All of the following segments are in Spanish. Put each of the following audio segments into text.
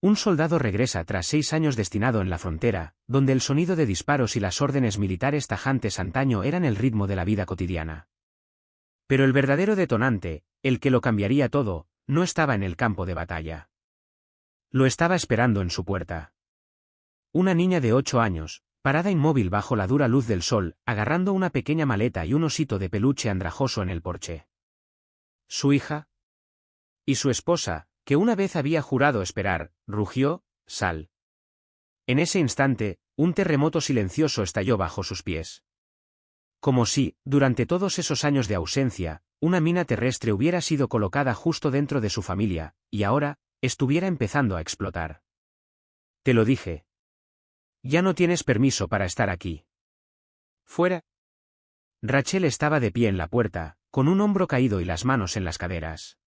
Un soldado regresa tras 6 años destinado en la frontera, donde el sonido de disparos y las órdenes militares tajantes antaño eran el ritmo de la vida cotidiana. Pero el verdadero detonante, el que lo cambiaría todo, no estaba en el campo de batalla. Lo estaba esperando en su puerta. Una niña de 8 años, parada inmóvil bajo la dura luz del sol, agarrando una pequeña maleta y un osito de peluche andrajoso en el porche. Su hija y su esposa, que una vez había jurado esperar, rugió, Sal. En ese instante, un terremoto silencioso estalló bajo sus pies. Como si, durante todos esos años de ausencia, una mina terrestre hubiera sido colocada justo dentro de su familia, y ahora, estuviera empezando a explotar. Te lo dije. Ya no tienes permiso para estar aquí. Fuera. Rachel estaba de pie en la puerta, con un hombro caído y las manos en las caderas.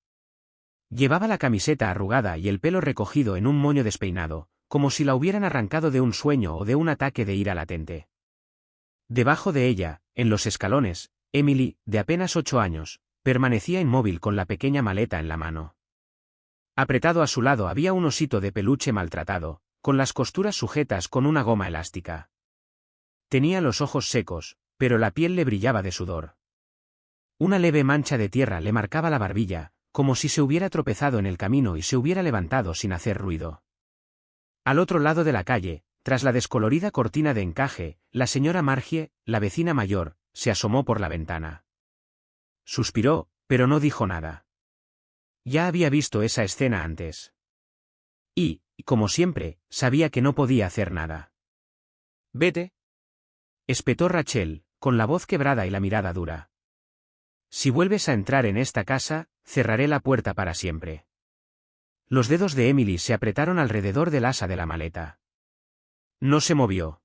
Llevaba la camiseta arrugada y el pelo recogido en un moño despeinado, como si la hubieran arrancado de un sueño o de un ataque de ira latente. Debajo de ella, en los escalones, Emily, de apenas 8 años, permanecía inmóvil con la pequeña maleta en la mano. Apretado a su lado había un osito de peluche maltratado, con las costuras sujetas con una goma elástica. Tenía los ojos secos, pero la piel le brillaba de sudor. Una leve mancha de tierra le marcaba la barbilla, como si se hubiera tropezado en el camino y se hubiera levantado sin hacer ruido. Al otro lado de la calle, tras la descolorida cortina de encaje, la señora Margie, la vecina mayor, se asomó por la ventana. Suspiró, pero no dijo nada. Ya había visto esa escena antes. Y, como siempre, sabía que no podía hacer nada. «Vete», espetó Rachel, con la voz quebrada y la mirada dura. «Si vuelves a entrar en esta casa, cerraré la puerta para siempre». Los dedos de Emily se apretaron alrededor del asa de la maleta. No se movió.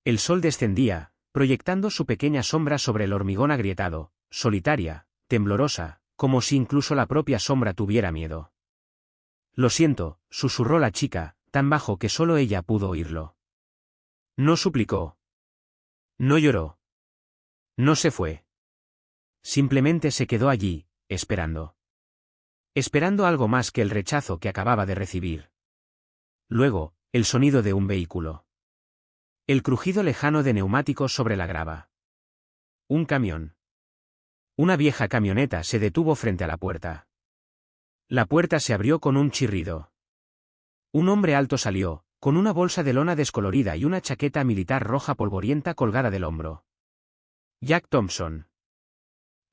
El sol descendía, proyectando su pequeña sombra sobre el hormigón agrietado, solitaria, temblorosa, como si incluso la propia sombra tuviera miedo. «Lo siento», susurró la chica, tan bajo que solo ella pudo oírlo. No suplicó. No lloró. No se fue. Simplemente se quedó allí, esperando. Esperando algo más que el rechazo que acababa de recibir. Luego, el sonido de un vehículo. El crujido lejano de neumáticos sobre la grava. Un camión. Una vieja camioneta se detuvo frente a la puerta. La puerta se abrió con un chirrido. Un hombre alto salió, con una bolsa de lona descolorida y una chaqueta militar roja polvorienta colgada del hombro. Jack Thompson.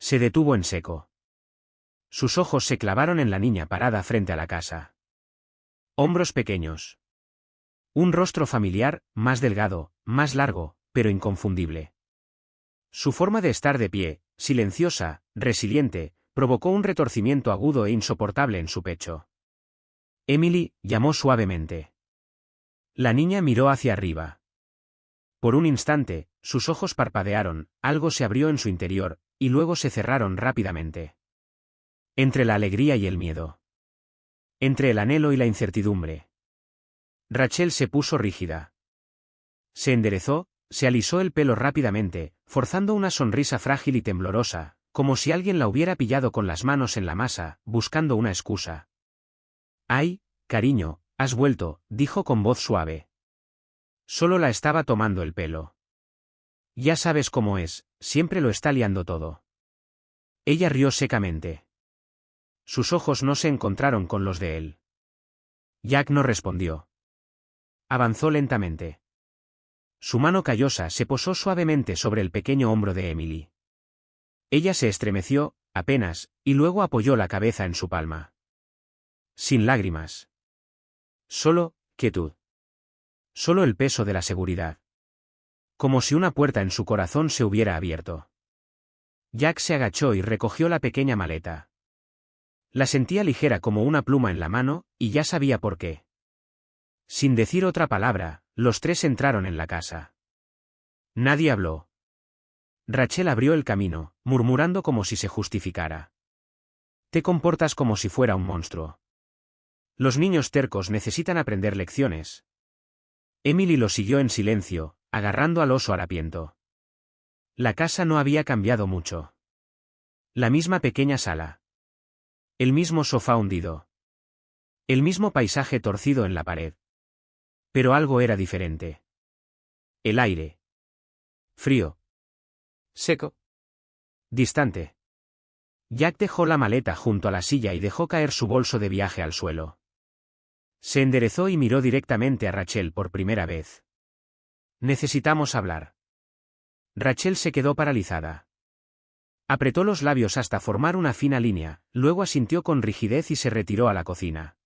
Se detuvo en seco. Sus ojos se clavaron en la niña parada frente a la casa. Hombros pequeños. Un rostro familiar, más delgado, más largo, pero inconfundible. Su forma de estar de pie, silenciosa, resiliente, provocó un retorcimiento agudo e insoportable en su pecho. Emily llamó suavemente. La niña miró hacia arriba. Por un instante, sus ojos parpadearon, algo se abrió en su interior, y luego se cerraron rápidamente. Entre la alegría y el miedo. Entre el anhelo y la incertidumbre. Rachel se puso rígida. Se enderezó, se alisó el pelo rápidamente, forzando una sonrisa frágil y temblorosa, como si alguien la hubiera pillado con las manos en la masa, buscando una excusa. «Ay, cariño, has vuelto», dijo con voz suave. Solo la estaba tomando el pelo. «Ya sabes cómo es, siempre lo está liando todo». Ella rió secamente. Sus ojos no se encontraron con los de él. Jack no respondió. Avanzó lentamente. Su mano callosa se posó suavemente sobre el pequeño hombro de Emily. Ella se estremeció, apenas, y luego apoyó la cabeza en su palma. Sin lágrimas. Solo quietud. Solo el peso de la seguridad. Como si una puerta en su corazón se hubiera abierto. Jack se agachó y recogió la pequeña maleta. La sentía ligera como una pluma en la mano, y ya sabía por qué. Sin decir otra palabra, los tres entraron en la casa. Nadie habló. Rachel abrió el camino, murmurando como si se justificara. Te comportas como si fuera un monstruo. Los niños tercos necesitan aprender lecciones. Emily lo siguió en silencio, agarrando al oso harapiento. La casa no había cambiado mucho. La misma pequeña sala. El mismo sofá hundido. El mismo paisaje torcido en la pared. Pero algo era diferente. El aire. Frío. Seco. Distante. Jack dejó la maleta junto a la silla y dejó caer su bolso de viaje al suelo. Se enderezó y miró directamente a Rachel por primera vez. Necesitamos hablar. Rachel se quedó paralizada. Apretó los labios hasta formar una fina línea, luego asintió con rigidez y se retiró a la cocina.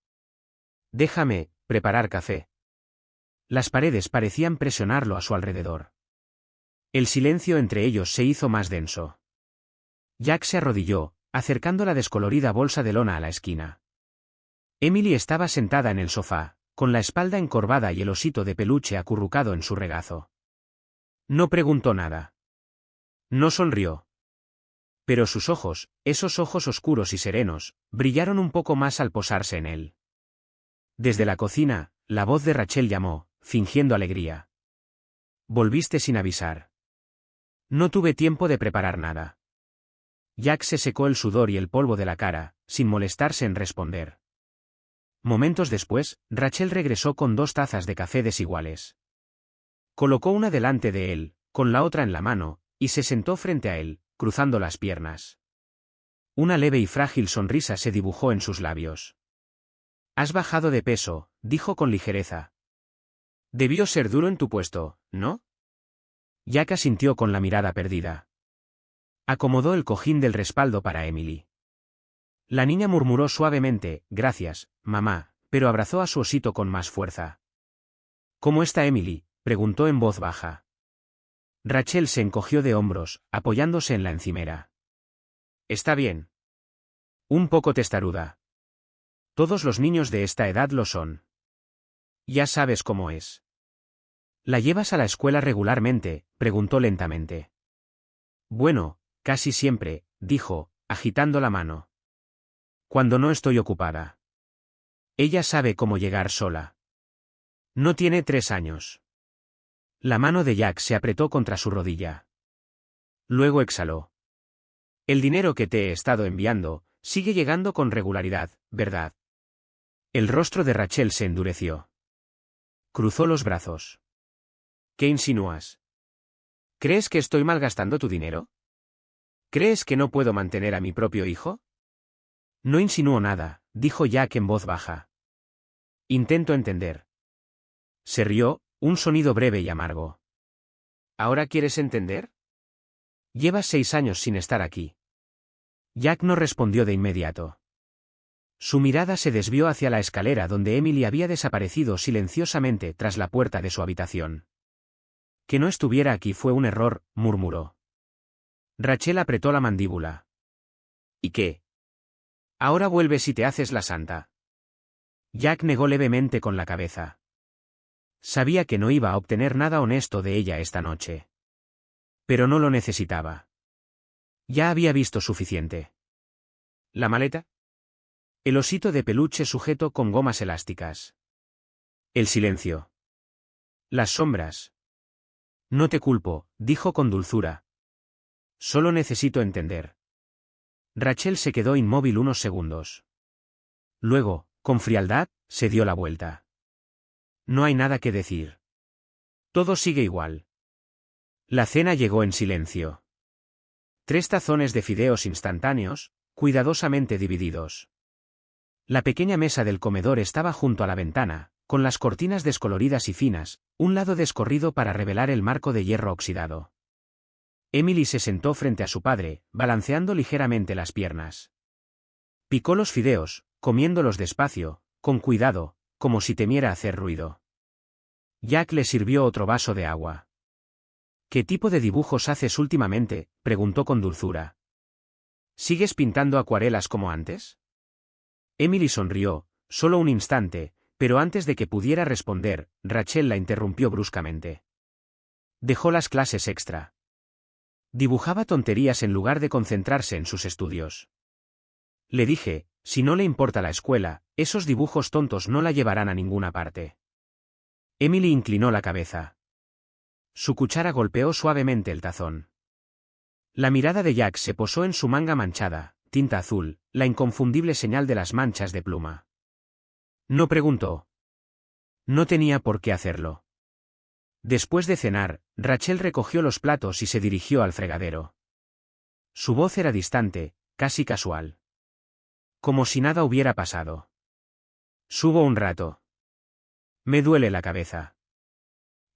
Déjame preparar café. Las paredes parecían presionarlo a su alrededor. El silencio entre ellos se hizo más denso. Jack se arrodilló, acercando la descolorida bolsa de lona a la esquina. Emily estaba sentada en el sofá, con la espalda encorvada y el osito de peluche acurrucado en su regazo. No preguntó nada. No sonrió. Pero sus ojos, esos ojos oscuros y serenos, brillaron un poco más al posarse en él. Desde la cocina, la voz de Rachel llamó, fingiendo alegría. Volviste sin avisar. No tuve tiempo de preparar nada. Jack se secó el sudor y el polvo de la cara, sin molestarse en responder. Momentos después, Rachel regresó con 2 tazas de café desiguales. Colocó una delante de él, con la otra en la mano, y se sentó frente a él, cruzando las piernas. Una leve y frágil sonrisa se dibujó en sus labios. Has bajado de peso, dijo con ligereza. Debió ser duro en tu puesto, ¿no? Jack asintió con la mirada perdida. Acomodó el cojín del respaldo para Emily. La niña murmuró suavemente, gracias, mamá, pero abrazó a su osito con más fuerza. ¿Cómo está Emily?, preguntó en voz baja. Rachel se encogió de hombros, apoyándose en la encimera. Está bien. Un poco testaruda. Todos los niños de esta edad lo son. Ya sabes cómo es. ¿La llevas a la escuela regularmente?, preguntó lentamente. Bueno, casi siempre, dijo, agitando la mano. Cuando no estoy ocupada. Ella sabe cómo llegar sola. No tiene 3 años. La mano de Jack se apretó contra su rodilla. Luego exhaló. El dinero que te he estado enviando sigue llegando con regularidad, ¿verdad? El rostro de Rachel se endureció. Cruzó los brazos. ¿Qué insinúas? ¿Crees que estoy malgastando tu dinero? ¿Crees que no puedo mantener a mi propio hijo? No insinuó nada, dijo Jack en voz baja. Intento entender. Se rió, un sonido breve y amargo. ¿Ahora quieres entender? Llevas 6 años sin estar aquí. Jack no respondió de inmediato. Su mirada se desvió hacia la escalera donde Emily había desaparecido silenciosamente tras la puerta de su habitación. Que no estuviera aquí fue un error, murmuró. Rachel apretó la mandíbula. ¿Y qué? Ahora vuelves y te haces la santa. Jack negó levemente con la cabeza. Sabía que no iba a obtener nada honesto de ella esta noche. Pero no lo necesitaba. Ya había visto suficiente. ¿La maleta? El osito de peluche sujeto con gomas elásticas. El silencio. Las sombras. No te culpo, dijo con dulzura. Solo necesito entender. Rachel se quedó inmóvil unos segundos. Luego, con frialdad, se dio la vuelta. No hay nada que decir. Todo sigue igual. La cena llegó en silencio. 3 tazones de fideos instantáneos, cuidadosamente divididos. La pequeña mesa del comedor estaba junto a la ventana, con las cortinas descoloridas y finas, un lado descorrido para revelar el marco de hierro oxidado. Emily se sentó frente a su padre, balanceando ligeramente las piernas. Picó los fideos, comiéndolos despacio, con cuidado, como si temiera hacer ruido. Jack le sirvió otro vaso de agua. ¿Qué tipo de dibujos haces últimamente?, preguntó con dulzura. ¿Sigues pintando acuarelas como antes? Emily sonrió, solo un instante, pero antes de que pudiera responder, Rachel la interrumpió bruscamente. Dejó las clases extra. Dibujaba tonterías en lugar de concentrarse en sus estudios. Le dije, si no le importa la escuela, esos dibujos tontos no la llevarán a ninguna parte. Emily inclinó la cabeza. Su cuchara golpeó suavemente el tazón. La mirada de Jack se posó en su manga manchada, tinta azul, la inconfundible señal de las manchas de pluma. No preguntó. No tenía por qué hacerlo. Después de cenar, Rachel recogió los platos y se dirigió al fregadero. Su voz era distante, casi casual. Como si nada hubiera pasado. Subo un rato. Me duele la cabeza.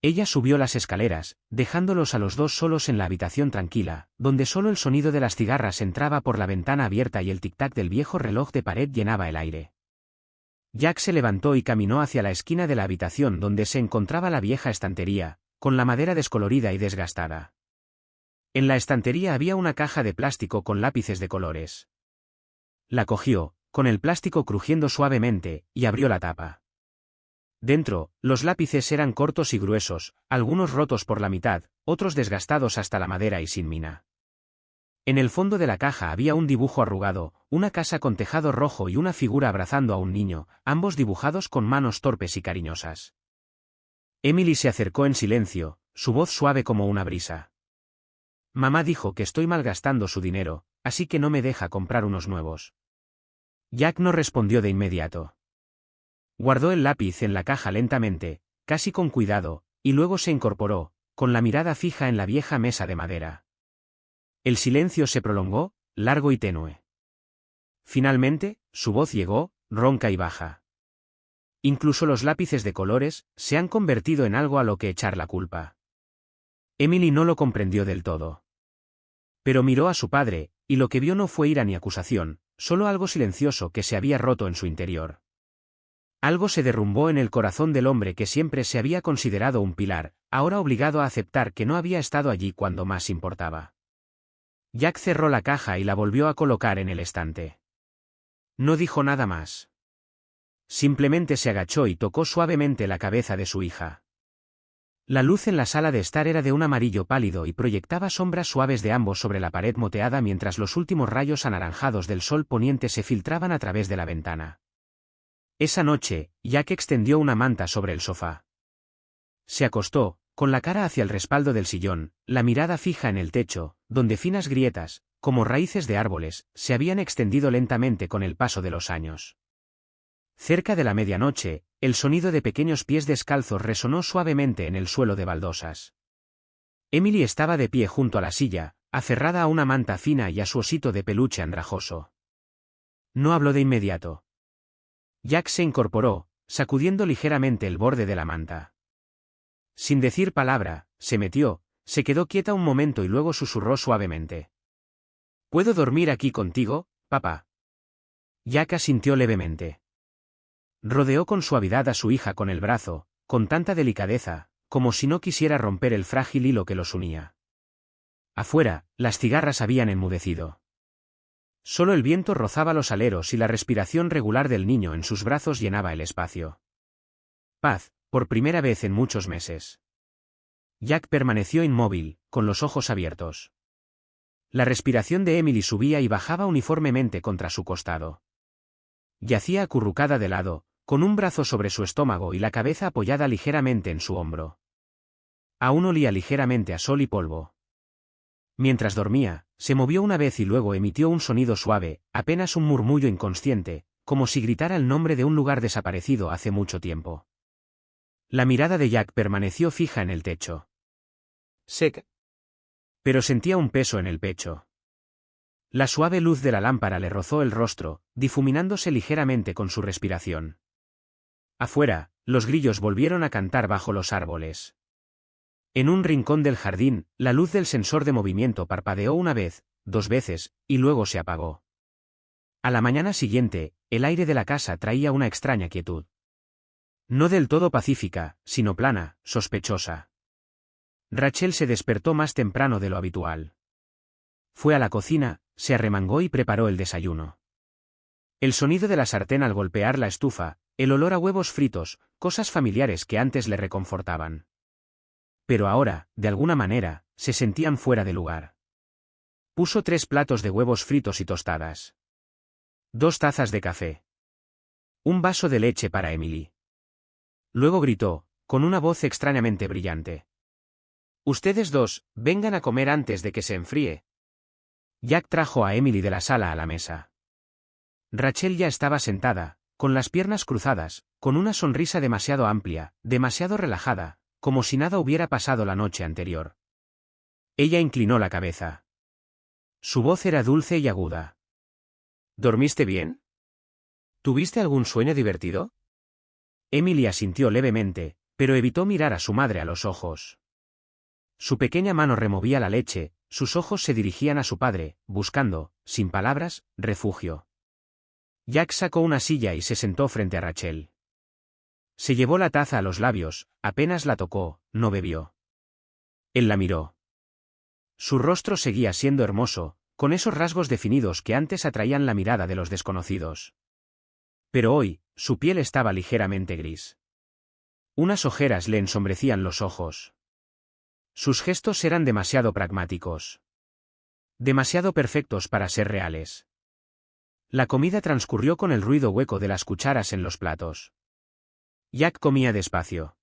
Ella subió las escaleras, dejándolos a los dos solos en la habitación tranquila, donde solo el sonido de las cigarras entraba por la ventana abierta y el tic-tac del viejo reloj de pared llenaba el aire. Jack se levantó y caminó hacia la esquina de la habitación donde se encontraba la vieja estantería, con la madera descolorida y desgastada. En la estantería había una caja de plástico con lápices de colores. La cogió, con el plástico crujiendo suavemente, y abrió la tapa. Dentro, los lápices eran cortos y gruesos, algunos rotos por la mitad, otros desgastados hasta la madera y sin mina. En el fondo de la caja había un dibujo arrugado, una casa con tejado rojo y una figura abrazando a un niño, ambos dibujados con manos torpes y cariñosas. Emily se acercó en silencio, su voz suave como una brisa. Mamá dijo que estoy malgastando su dinero, así que no me deja comprar unos nuevos. Jack no respondió de inmediato. Guardó el lápiz en la caja lentamente, casi con cuidado, y luego se incorporó, con la mirada fija en la vieja mesa de madera. El silencio se prolongó, largo y tenue. Finalmente, su voz llegó, ronca y baja. Incluso los lápices de colores se han convertido en algo a lo que echar la culpa. Emily no lo comprendió del todo. Pero miró a su padre, y lo que vio no fue ira ni acusación, solo algo silencioso que se había roto en su interior. Algo se derrumbó en el corazón del hombre que siempre se había considerado un pilar, ahora obligado a aceptar que no había estado allí cuando más importaba. Jack cerró la caja y la volvió a colocar en el estante. No dijo nada más. Simplemente se agachó y tocó suavemente la cabeza de su hija. La luz en la sala de estar era de un amarillo pálido y proyectaba sombras suaves de ambos sobre la pared moteada mientras los últimos rayos anaranjados del sol poniente se filtraban a través de la ventana. Esa noche, Jack extendió una manta sobre el sofá. Se acostó, con la cara hacia el respaldo del sillón, la mirada fija en el techo, donde finas grietas, como raíces de árboles, se habían extendido lentamente con el paso de los años. Cerca de la medianoche, el sonido de pequeños pies descalzos resonó suavemente en el suelo de baldosas. Emily estaba de pie junto a la silla, aferrada a una manta fina y a su osito de peluche andrajoso. No habló de inmediato. Jack se incorporó, sacudiendo ligeramente el borde de la manta. Sin decir palabra, se metió, se quedó quieta un momento y luego susurró suavemente. ¿Puedo dormir aquí contigo, papá? Jack asintió levemente. Rodeó con suavidad a su hija con el brazo, con tanta delicadeza, como si no quisiera romper el frágil hilo que los unía. Afuera, las cigarras habían enmudecido. Solo el viento rozaba los aleros y la respiración regular del niño en sus brazos llenaba el espacio. Paz, por primera vez en muchos meses. Jack permaneció inmóvil, con los ojos abiertos. La respiración de Emily subía y bajaba uniformemente contra su costado. Yacía acurrucada de lado, con un brazo sobre su estómago y la cabeza apoyada ligeramente en su hombro. Aún olía ligeramente a sol y polvo. Mientras dormía, se movió una vez y luego emitió un sonido suave, apenas un murmullo inconsciente, como si gritara el nombre de un lugar desaparecido hace mucho tiempo. La mirada de Jack permaneció fija en el techo. Seca. Pero sentía un peso en el pecho. La suave luz de la lámpara le rozó el rostro, difuminándose ligeramente con su respiración. Afuera, los grillos volvieron a cantar bajo los árboles. En un rincón del jardín, la luz del sensor de movimiento parpadeó una vez, 2 veces, y luego se apagó. A la mañana siguiente, el aire de la casa traía una extraña quietud. No del todo pacífica, sino plana, sospechosa. Rachel se despertó más temprano de lo habitual. Fue a la cocina, se arremangó y preparó el desayuno. El sonido de la sartén al golpear la estufa, el olor a huevos fritos, cosas familiares que antes le reconfortaban. Pero ahora, de alguna manera, se sentían fuera de lugar. Puso 3 platos de huevos fritos y tostadas. 2 tazas de café. Un vaso de leche para Emily. Luego gritó, con una voz extrañamente brillante. «Ustedes dos, vengan a comer antes de que se enfríe». Jack trajo a Emily de la sala a la mesa. Rachel ya estaba sentada, con las piernas cruzadas, con una sonrisa demasiado amplia, demasiado relajada, como si nada hubiera pasado la noche anterior. Ella inclinó la cabeza. Su voz era dulce y aguda. ¿Dormiste bien? ¿Tuviste algún sueño divertido? Emily asintió levemente, pero evitó mirar a su madre a los ojos. Su pequeña mano removía la leche, sus ojos se dirigían a su padre, buscando, sin palabras, refugio. Jack sacó una silla y se sentó frente a Rachel. Se llevó la taza a los labios, apenas la tocó, no bebió. Él la miró. Su rostro seguía siendo hermoso, con esos rasgos definidos que antes atraían la mirada de los desconocidos. Pero hoy, su piel estaba ligeramente gris. Unas ojeras le ensombrecían los ojos. Sus gestos eran demasiado pragmáticos. Demasiado perfectos para ser reales. La comida transcurrió con el ruido hueco de las cucharas en los platos. Jack comía despacio.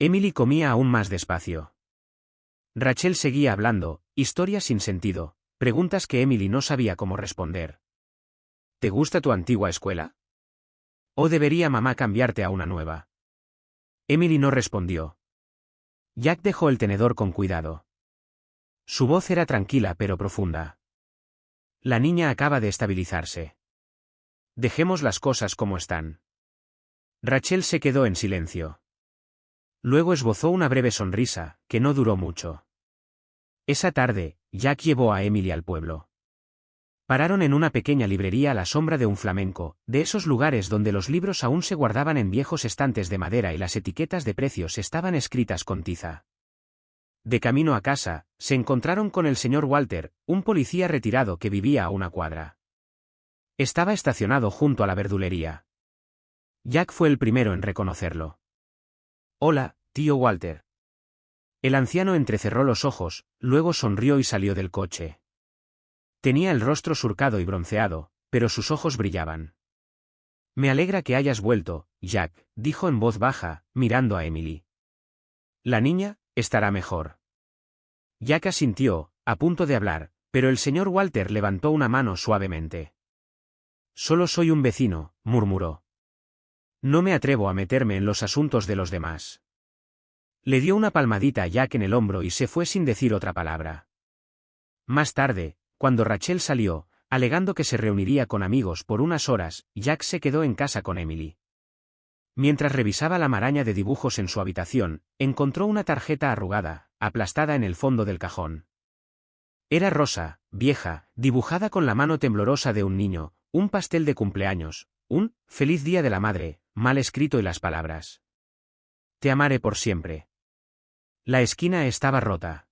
Emily comía aún más despacio. Rachel seguía hablando, historias sin sentido, preguntas que Emily no sabía cómo responder. ¿Te gusta tu antigua escuela? ¿O debería mamá cambiarte a una nueva? Emily no respondió. Jack dejó el tenedor con cuidado. Su voz era tranquila pero profunda. La niña acaba de estabilizarse. Dejemos las cosas como están. Rachel se quedó en silencio. Luego esbozó una breve sonrisa, que no duró mucho. Esa tarde, Jack llevó a Emily al pueblo. Pararon en una pequeña librería a la sombra de un flamenco, de esos lugares donde los libros aún se guardaban en viejos estantes de madera y las etiquetas de precios estaban escritas con tiza. De camino a casa, se encontraron con el señor Walter, un policía retirado que vivía a una cuadra. Estaba estacionado junto a la verdulería. Jack fue el primero en reconocerlo. «Hola, tío Walter». El anciano entrecerró los ojos, luego sonrió y salió del coche. Tenía el rostro surcado y bronceado, pero sus ojos brillaban. «Me alegra que hayas vuelto, Jack», dijo en voz baja, mirando a Emily. «La niña estará mejor». Jack asintió, a punto de hablar, pero el señor Walter levantó una mano suavemente. «Solo soy un vecino», murmuró. «No me atrevo a meterme en los asuntos de los demás». Le dio una palmadita a Jack en el hombro y se fue sin decir otra palabra. Más tarde, cuando Rachel salió, alegando que se reuniría con amigos por unas horas, Jack se quedó en casa con Emily. Mientras revisaba la maraña de dibujos en su habitación, encontró una tarjeta arrugada, aplastada en el fondo del cajón. Era rosa, vieja, dibujada con la mano temblorosa de un niño, un pastel de cumpleaños, un «Feliz Día de la Madre», mal escrito y las palabras «Te amaré por siempre». La esquina estaba rota.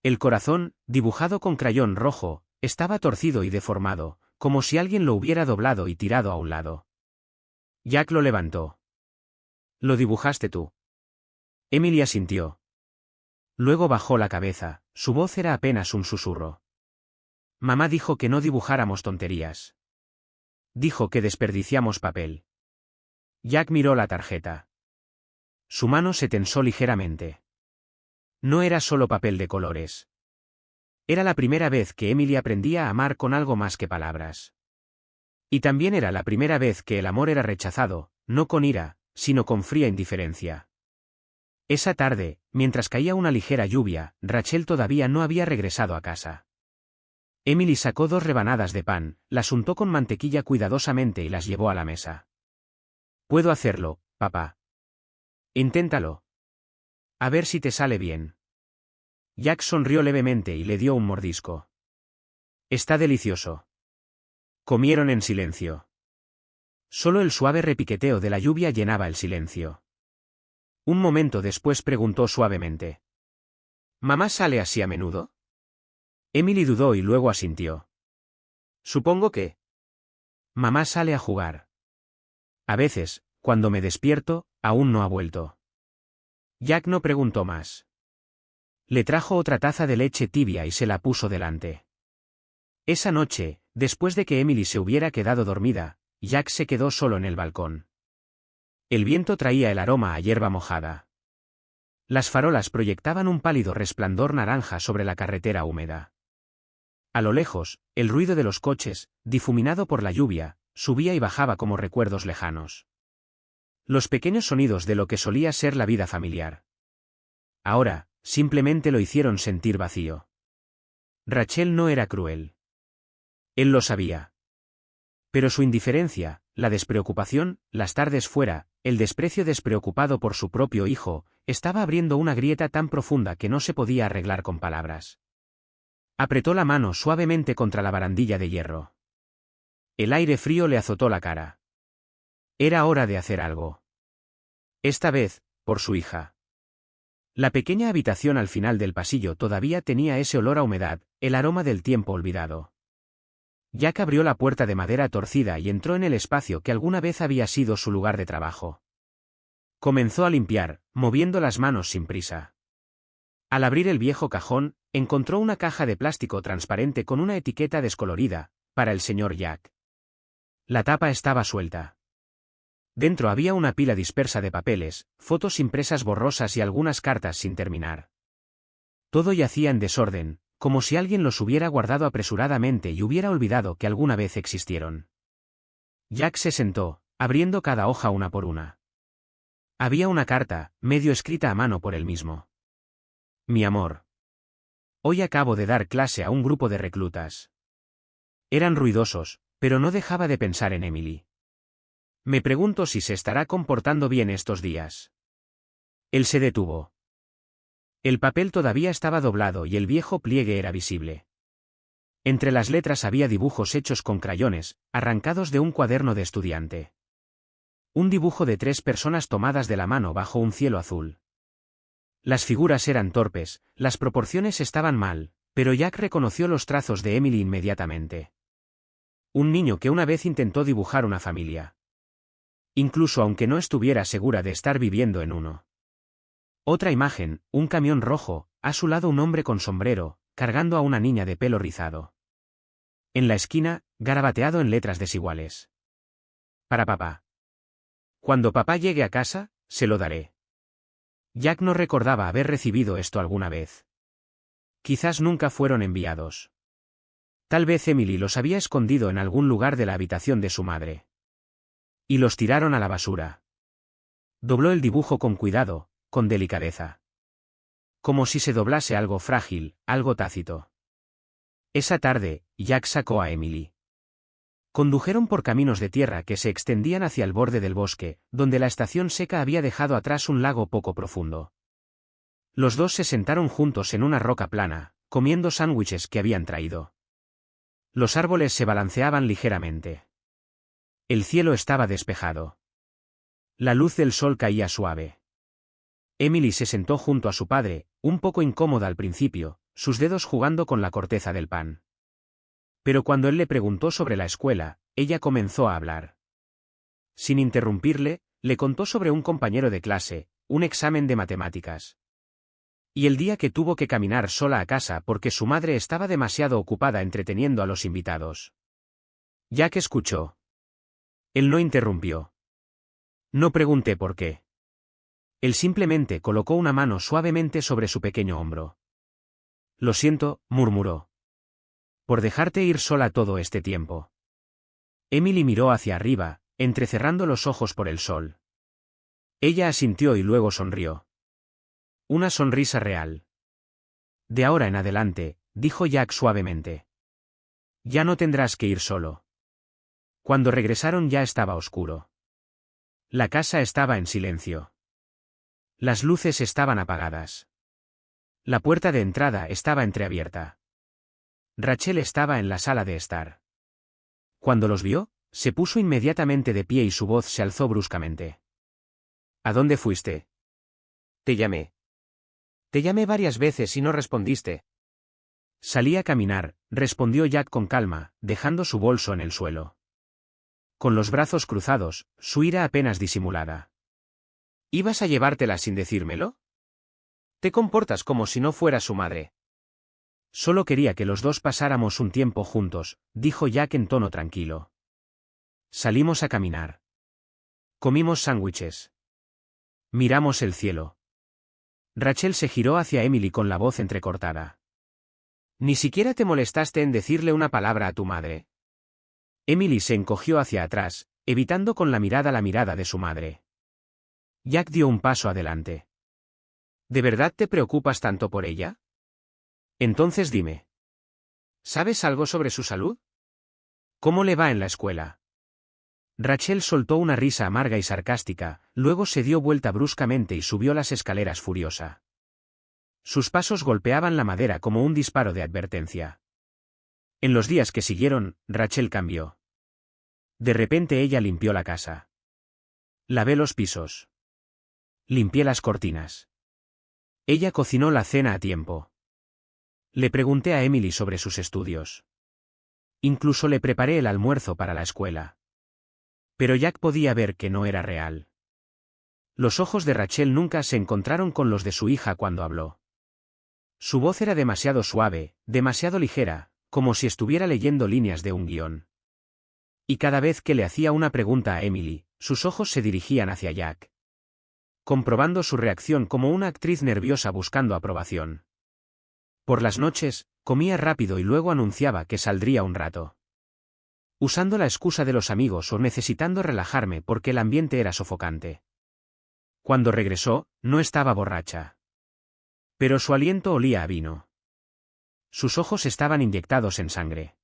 El corazón, dibujado con crayón rojo, estaba torcido y deformado, como si alguien lo hubiera doblado y tirado a un lado. Jack lo levantó. «¿Lo dibujaste tú?» Emily asintió. Luego bajó la cabeza, su voz era apenas un susurro. «Mamá dijo que no dibujáramos tonterías. Dijo que desperdiciamos papel». Jack miró la tarjeta. Su mano se tensó ligeramente. No era solo papel de colores. Era la primera vez que Emily aprendía a amar con algo más que palabras. Y también era la primera vez que el amor era rechazado, no con ira, sino con fría indiferencia. Esa tarde, mientras caía una ligera lluvia, Rachel todavía no había regresado a casa. Emily sacó 2 rebanadas de pan, las untó con mantequilla cuidadosamente y las llevó a la mesa. «Puedo hacerlo, papá». «Inténtalo. A ver si te sale bien». Jack sonrió levemente y le dio un mordisco. «Está delicioso». Comieron en silencio. Solo el suave repiqueteo de la lluvia llenaba el silencio. Un momento después preguntó suavemente. «¿Mamá sale así a menudo?» Emily dudó y luego asintió. «Supongo que». «Mamá sale a jugar. A veces, cuando me despierto, aún no ha vuelto». Jack no preguntó más. Le trajo otra taza de leche tibia y se la puso delante. Esa noche, después de que Emily se hubiera quedado dormida, Jack se quedó solo en el balcón. El viento traía el aroma a hierba mojada. Las farolas proyectaban un pálido resplandor naranja sobre la carretera húmeda. A lo lejos, el ruido de los coches, difuminado por la lluvia, subía y bajaba como recuerdos lejanos. Los pequeños sonidos de lo que solía ser la vida familiar. Ahora, simplemente lo hicieron sentir vacío. Rachel no era cruel. Él lo sabía. Pero su indiferencia, la despreocupación, las tardes fuera, el desprecio despreocupado por su propio hijo, estaba abriendo una grieta tan profunda que no se podía arreglar con palabras. Apretó la mano suavemente contra la barandilla de hierro. El aire frío le azotó la cara. Era hora de hacer algo. Esta vez, por su hija. La pequeña habitación al final del pasillo todavía tenía ese olor a humedad, el aroma del tiempo olvidado. Jack abrió la puerta de madera torcida y entró en el espacio que alguna vez había sido su lugar de trabajo. Comenzó a limpiar, moviendo las manos sin prisa. Al abrir el viejo cajón, encontró una caja de plástico transparente con una etiqueta descolorida, para el señor Jack. La tapa estaba suelta. Dentro había una pila dispersa de papeles, fotos impresas borrosas y algunas cartas sin terminar. Todo yacía en desorden, como si alguien los hubiera guardado apresuradamente y hubiera olvidado que alguna vez existieron. Jack se sentó, abriendo cada hoja una por una. Había una carta, medio escrita a mano por él mismo. Mi amor. Hoy acabo de dar clase a un grupo de reclutas. Eran ruidosos, pero no dejaba de pensar en Emily. Me pregunto si se estará comportando bien estos días. Él se detuvo. El papel todavía estaba doblado y el viejo pliegue era visible. Entre las letras había dibujos hechos con crayones, arrancados de un cuaderno de estudiante. Un dibujo de 3 personas tomadas de la mano bajo un cielo azul. Las figuras eran torpes, las proporciones estaban mal, pero Jack reconoció los trazos de Emily inmediatamente. Un niño que una vez intentó dibujar una familia. Incluso aunque no estuviera segura de estar viviendo en uno. Otra imagen, un camión rojo, a su lado un hombre con sombrero, cargando a una niña de pelo rizado. En la esquina, garabateado en letras desiguales. Para papá. Cuando papá llegue a casa, se lo daré. Jack no recordaba haber recibido esto alguna vez. Quizás nunca fueron enviados. Tal vez Emily los había escondido en algún lugar de la habitación de su madre. Y los tiraron a la basura. Dobló el dibujo con cuidado, con delicadeza. Como si se doblase algo frágil, algo tácito. Esa tarde, Jack sacó a Emily. Condujeron por caminos de tierra que se extendían hacia el borde del bosque, donde la estación seca había dejado atrás un lago poco profundo. Los dos se sentaron juntos en una roca plana, comiendo sándwiches que habían traído. Los árboles se balanceaban ligeramente. El cielo estaba despejado. La luz del sol caía suave. Emily se sentó junto a su padre, un poco incómoda al principio, sus dedos jugando con la corteza del pan. Pero cuando él le preguntó sobre la escuela, ella comenzó a hablar. Sin interrumpirle, le contó sobre un compañero de clase, un examen de matemáticas. Y el día que tuvo que caminar sola a casa porque su madre estaba demasiado ocupada entreteniendo a los invitados. Jack escuchó. Él no interrumpió. No pregunté por qué. Él simplemente colocó una mano suavemente sobre su pequeño hombro. Lo siento, murmuró. Por dejarte ir sola todo este tiempo. Emily miró hacia arriba, entrecerrando los ojos por el sol. Ella asintió y luego sonrió. Una sonrisa real. De ahora en adelante, dijo Jack suavemente. Ya no tendrás que ir solo. Cuando regresaron ya estaba oscuro. La casa estaba en silencio. Las luces estaban apagadas. La puerta de entrada estaba entreabierta. Rachel estaba en la sala de estar. Cuando los vio, se puso inmediatamente de pie y su voz se alzó bruscamente. ¿A dónde fuiste? Te llamé. Te llamé varias veces y no respondiste. Salí a caminar, respondió Jack con calma, dejando su bolso en el suelo. Con los brazos cruzados, su ira apenas disimulada. ¿Ibas a llevártela sin decírmelo? Te comportas como si no fuera su madre. Solo quería que los dos pasáramos un tiempo juntos, dijo Jack en tono tranquilo. Salimos a caminar. Comimos sándwiches. Miramos el cielo. Rachel se giró hacia Emily con la voz entrecortada. ¿Ni siquiera te molestaste en decirle una palabra a tu madre? Emily se encogió hacia atrás, evitando con la mirada de su madre. Jack dio un paso adelante. ¿De verdad te preocupas tanto por ella? Entonces dime. ¿Sabes algo sobre su salud? ¿Cómo le va en la escuela? Rachel soltó una risa amarga y sarcástica, luego se dio vuelta bruscamente y subió las escaleras furiosa. Sus pasos golpeaban la madera como un disparo de advertencia. En los días que siguieron, Rachel cambió. De repente ella limpió la casa. Lavé los pisos. Limpié las cortinas. Ella cocinó la cena a tiempo. Le pregunté a Emily sobre sus estudios. Incluso le preparé el almuerzo para la escuela. Pero Jack podía ver que no era real. Los ojos de Rachel nunca se encontraron con los de su hija cuando habló. Su voz era demasiado suave, demasiado ligera, como si estuviera leyendo líneas de un guión. Y cada vez que le hacía una pregunta a Emily, sus ojos se dirigían hacia Jack. Comprobando su reacción como una actriz nerviosa buscando aprobación. Por las noches, comía rápido y luego anunciaba que saldría un rato. Usando la excusa de los amigos o necesitando relajarme porque el ambiente era sofocante. Cuando regresó, no estaba borracha. Pero su aliento olía a vino. Sus ojos estaban inyectados en sangre.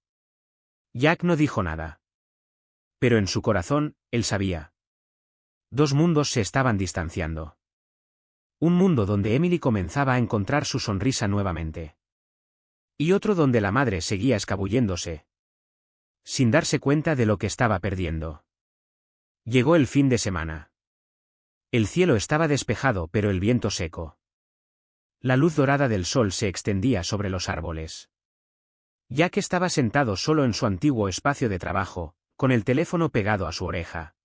Jack no dijo nada. Pero en su corazón, él sabía. Dos mundos se estaban distanciando. Un mundo donde Emily comenzaba a encontrar su sonrisa nuevamente. Y otro donde la madre seguía escabulléndose. Sin darse cuenta de lo que estaba perdiendo. Llegó el fin de semana. El cielo estaba despejado pero el viento seco. La luz dorada del sol se extendía sobre los árboles. Jack estaba sentado solo en su antiguo espacio de trabajo, con el teléfono pegado a su oreja.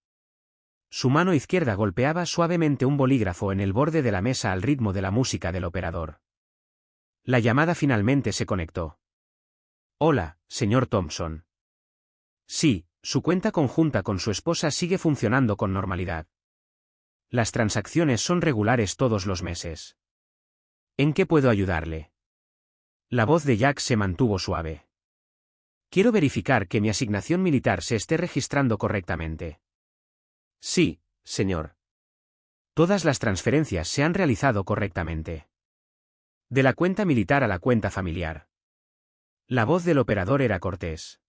Su mano izquierda golpeaba suavemente un bolígrafo en el borde de la mesa al ritmo de la música del operador. La llamada finalmente se conectó. Hola, señor Thompson. Sí, su cuenta conjunta con su esposa sigue funcionando con normalidad. Las transacciones son regulares todos los meses. ¿En qué puedo ayudarle? La voz de Jack se mantuvo suave. Quiero verificar que mi asignación militar se esté registrando correctamente. Sí, señor. Todas las transferencias se han realizado correctamente. De la cuenta militar a la cuenta familiar. La voz del operador era cortés.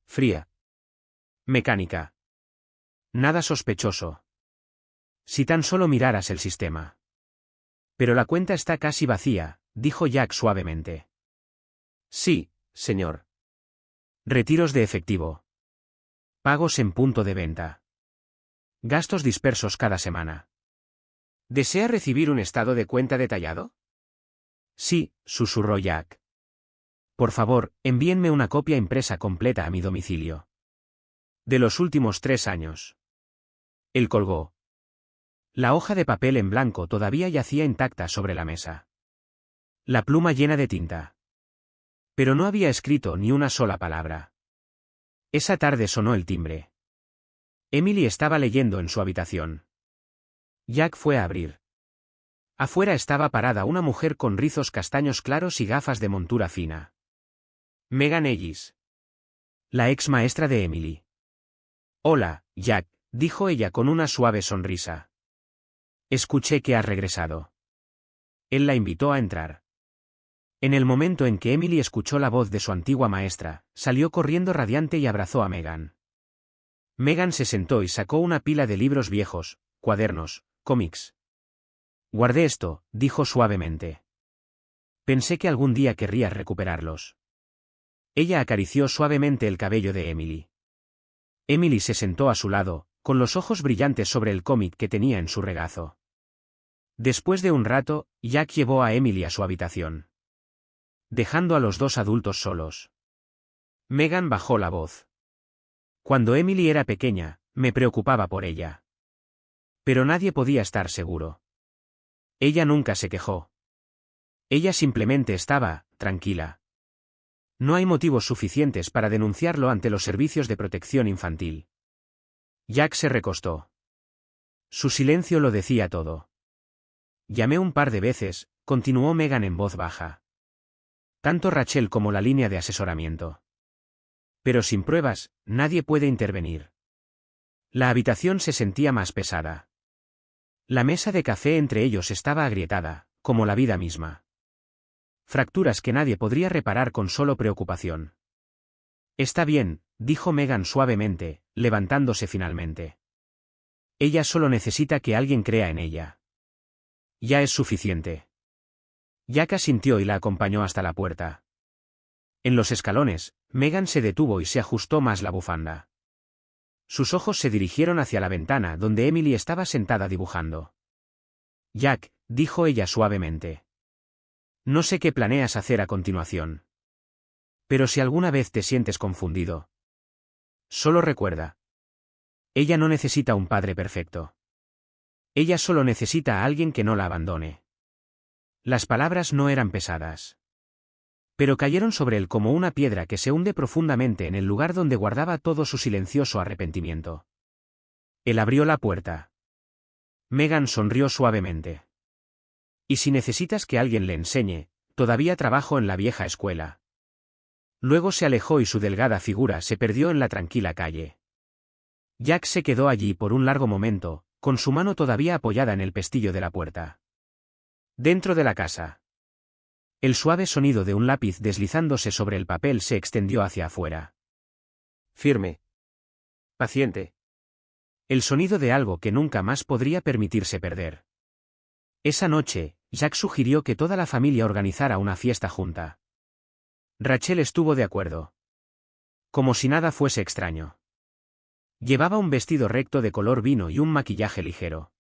Fría. Mecánica. Nada sospechoso. Si tan solo miraras el sistema. Pero la cuenta está casi vacía, dijo Jack suavemente. Sí, señor. Retiros de efectivo. Pagos en punto de venta. Gastos dispersos cada semana. ¿Desea recibir un estado de cuenta detallado? Sí, susurró Jack. Por favor, envíenme una copia impresa completa a mi domicilio. De los últimos 3 años. Él colgó. La hoja de papel en blanco todavía yacía intacta sobre la mesa. La pluma llena de tinta. Pero no había escrito ni una sola palabra. Esa tarde sonó el timbre. Emily estaba leyendo en su habitación. Jack fue a abrir. Afuera estaba parada una mujer con rizos castaños claros y gafas de montura fina. Megan Ellis. La ex maestra de Emily. Hola, Jack, dijo ella con una suave sonrisa. Escuché que has regresado. Él la invitó a entrar. En el momento en que Emily escuchó la voz de su antigua maestra, salió corriendo radiante y abrazó a Megan. Megan se sentó y sacó una pila de libros viejos, cuadernos, cómics. Guardé esto, dijo suavemente. Pensé que algún día querrías recuperarlos. Ella acarició suavemente el cabello de Emily. Emily se sentó a su lado, con los ojos brillantes sobre el cómic que tenía en su regazo. Después de un rato, Jack llevó a Emily a su habitación. Dejando a los dos adultos solos. Megan bajó la voz. Cuando Emily era pequeña, me preocupaba por ella. Pero nadie podía estar seguro. Ella nunca se quejó. Ella simplemente estaba, tranquila. No hay motivos suficientes para denunciarlo ante los servicios de protección infantil. Jack se recostó. Su silencio lo decía todo. Llamé un par de veces, continuó Megan en voz baja. Tanto Rachel como la línea de asesoramiento. Pero sin pruebas, nadie puede intervenir. La habitación se sentía más pesada. La mesa de café entre ellos estaba agrietada, como la vida misma. Fracturas que nadie podría reparar con solo preocupación. Está bien, dijo Megan suavemente, levantándose finalmente. Ella solo necesita que alguien crea en ella. Ya es suficiente. Jack asintió y la acompañó hasta la puerta. En los escalones, Megan se detuvo y se ajustó más la bufanda. Sus ojos se dirigieron hacia la ventana donde Emily estaba sentada dibujando. Jack, dijo ella suavemente. No sé qué planeas hacer a continuación. Pero si alguna vez te sientes confundido, solo recuerda. Ella no necesita un padre perfecto. Ella solo necesita a alguien que no la abandone. Las palabras no eran pesadas. Pero cayeron sobre él como una piedra que se hunde profundamente en el lugar donde guardaba todo su silencioso arrepentimiento. Él abrió la puerta. Megan sonrió suavemente. Y si necesitas que alguien le enseñe, todavía trabajo en la vieja escuela. Luego se alejó y su delgada figura se perdió en la tranquila calle. Jack se quedó allí por un largo momento, con su mano todavía apoyada en el pestillo de la puerta. Dentro de la casa. El suave sonido de un lápiz deslizándose sobre el papel se extendió hacia afuera. Firme. Paciente. El sonido de algo que nunca más podría permitirse perder. Esa noche, Jack sugirió que toda la familia organizara una fiesta junta. Rachel estuvo de acuerdo. Como si nada fuese extraño. Llevaba un vestido recto de color vino y un maquillaje ligero.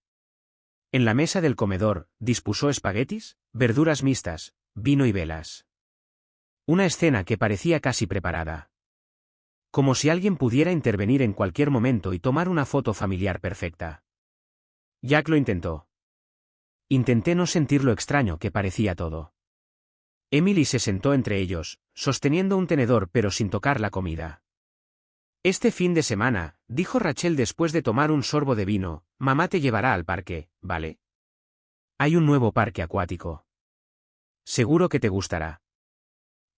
En la mesa del comedor, dispuso espaguetis, verduras mixtas, vino y velas. Una escena que parecía casi preparada. Como si alguien pudiera intervenir en cualquier momento y tomar una foto familiar perfecta. Jack lo intentó. Intenté no sentir lo extraño que parecía todo. Emily se sentó entre ellos, sosteniendo un tenedor pero sin tocar la comida. Este fin de semana, dijo Rachel después de tomar un sorbo de vino, mamá te llevará al parque, ¿vale? Hay un nuevo parque acuático. Seguro que te gustará.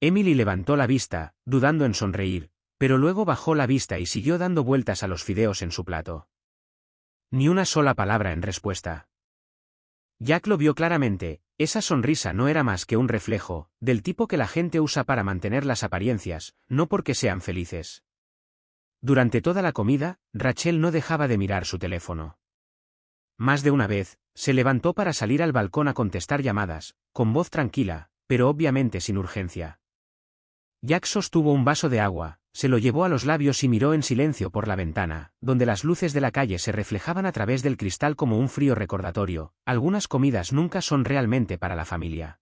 Emily levantó la vista, dudando en sonreír, pero luego bajó la vista y siguió dando vueltas a los fideos en su plato. Ni una sola palabra en respuesta. Jack lo vio claramente, esa sonrisa no era más que un reflejo, del tipo que la gente usa para mantener las apariencias, no porque sean felices. Durante toda la comida, Rachel no dejaba de mirar su teléfono. Más de una vez, se levantó para salir al balcón a contestar llamadas, con voz tranquila, pero obviamente sin urgencia. Jack sostuvo un vaso de agua, se lo llevó a los labios y miró en silencio por la ventana, donde las luces de la calle se reflejaban a través del cristal como un frío recordatorio. Algunas comidas nunca son realmente para la familia.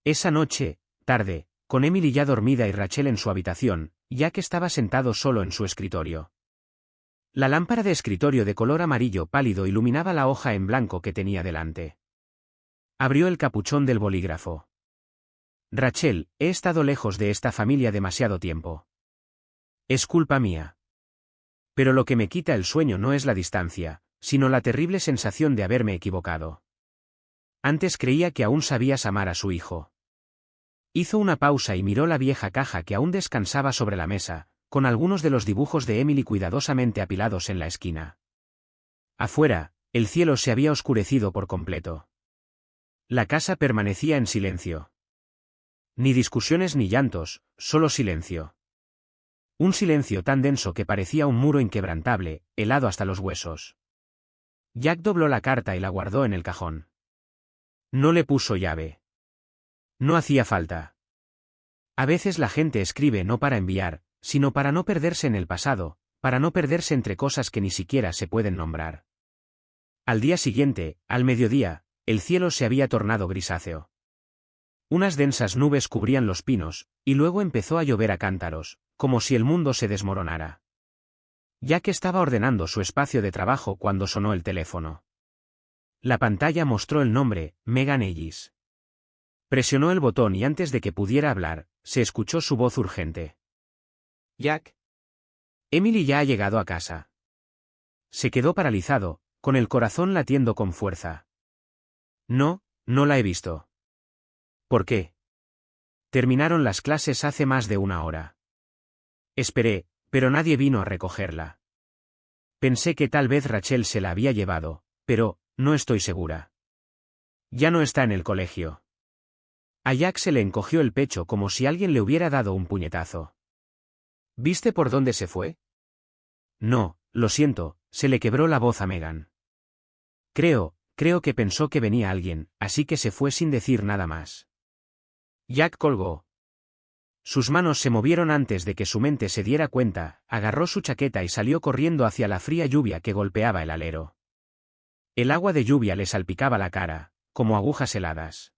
Esa noche, tarde, con Emily ya dormida y Rachel en su habitación, Jack estaba sentado solo en su escritorio. La lámpara de escritorio de color amarillo pálido iluminaba la hoja en blanco que tenía delante. Abrió el capuchón del bolígrafo. Rachel, he estado lejos de esta familia demasiado tiempo. Es culpa mía. Pero lo que me quita el sueño no es la distancia, sino la terrible sensación de haberme equivocado. Antes creía que aún sabías amar a su hijo. Hizo una pausa y miró la vieja caja que aún descansaba sobre la mesa, con algunos de los dibujos de Emily cuidadosamente apilados en la esquina. Afuera, el cielo se había oscurecido por completo. La casa permanecía en silencio. Ni discusiones ni llantos, solo silencio. Un silencio tan denso que parecía un muro inquebrantable, helado hasta los huesos. Jack dobló la carta y la guardó en el cajón. No le puso llave. No hacía falta. A veces la gente escribe no para enviar, sino para no perderse en el pasado, para no perderse entre cosas que ni siquiera se pueden nombrar. Al día siguiente, al mediodía, el cielo se había tornado grisáceo. Unas densas nubes cubrían los pinos, y luego empezó a llover a cántaros, como si el mundo se desmoronara. Jack estaba ordenando su espacio de trabajo cuando sonó el teléfono. La pantalla mostró el nombre, Megan Ellis. Presionó el botón y antes de que pudiera hablar, se escuchó su voz urgente. Jack. Emily ya ha llegado a casa. Se quedó paralizado, con el corazón latiendo con fuerza. No, no la he visto. ¿Por qué? Terminaron las clases hace más de una hora. Esperé, pero nadie vino a recogerla. Pensé que tal vez Rachel se la había llevado, pero, no estoy segura. Ya no está en el colegio. A Jack se le encogió el pecho como si alguien le hubiera dado un puñetazo. ¿Viste por dónde se fue? No, lo siento, se le quebró la voz a Megan. Creo que pensó que venía alguien, así que se fue sin decir nada más. Jack colgó. Sus manos se movieron antes de que su mente se diera cuenta, agarró su chaqueta y salió corriendo hacia la fría lluvia que golpeaba el alero. El agua de lluvia le salpicaba la cara, como agujas heladas.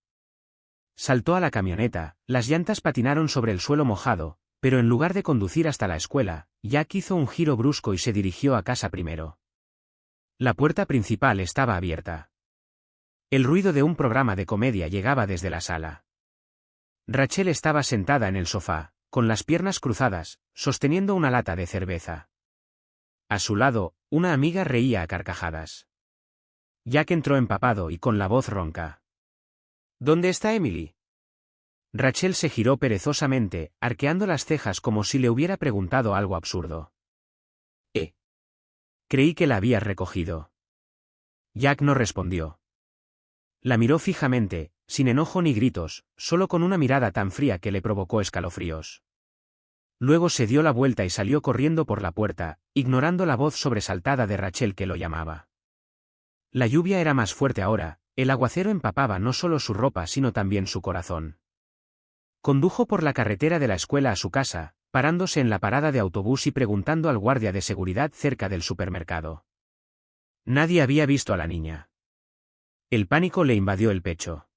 Saltó a la camioneta, las llantas patinaron sobre el suelo mojado, pero en lugar de conducir hasta la escuela, Jack hizo un giro brusco y se dirigió a casa primero. La puerta principal estaba abierta. El ruido de un programa de comedia llegaba desde la sala. Rachel estaba sentada en el sofá, con las piernas cruzadas, sosteniendo una lata de cerveza. A su lado, una amiga reía a carcajadas. Jack entró empapado y con la voz ronca. ¿Dónde está Emily? Rachel se giró perezosamente, arqueando las cejas como si le hubiera preguntado algo absurdo. Creí que la habías recogido. Jack no respondió. La miró fijamente, sin enojo ni gritos, solo con una mirada tan fría que le provocó escalofríos. Luego se dio la vuelta y salió corriendo por la puerta, ignorando la voz sobresaltada de Rachel que lo llamaba. La lluvia era más fuerte ahora, el aguacero empapaba no solo su ropa sino también su corazón. Condujo por la carretera de la escuela a su casa, parándose en la parada de autobús y preguntando al guardia de seguridad cerca del supermercado. Nadie había visto a la niña. El pánico le invadió el pecho.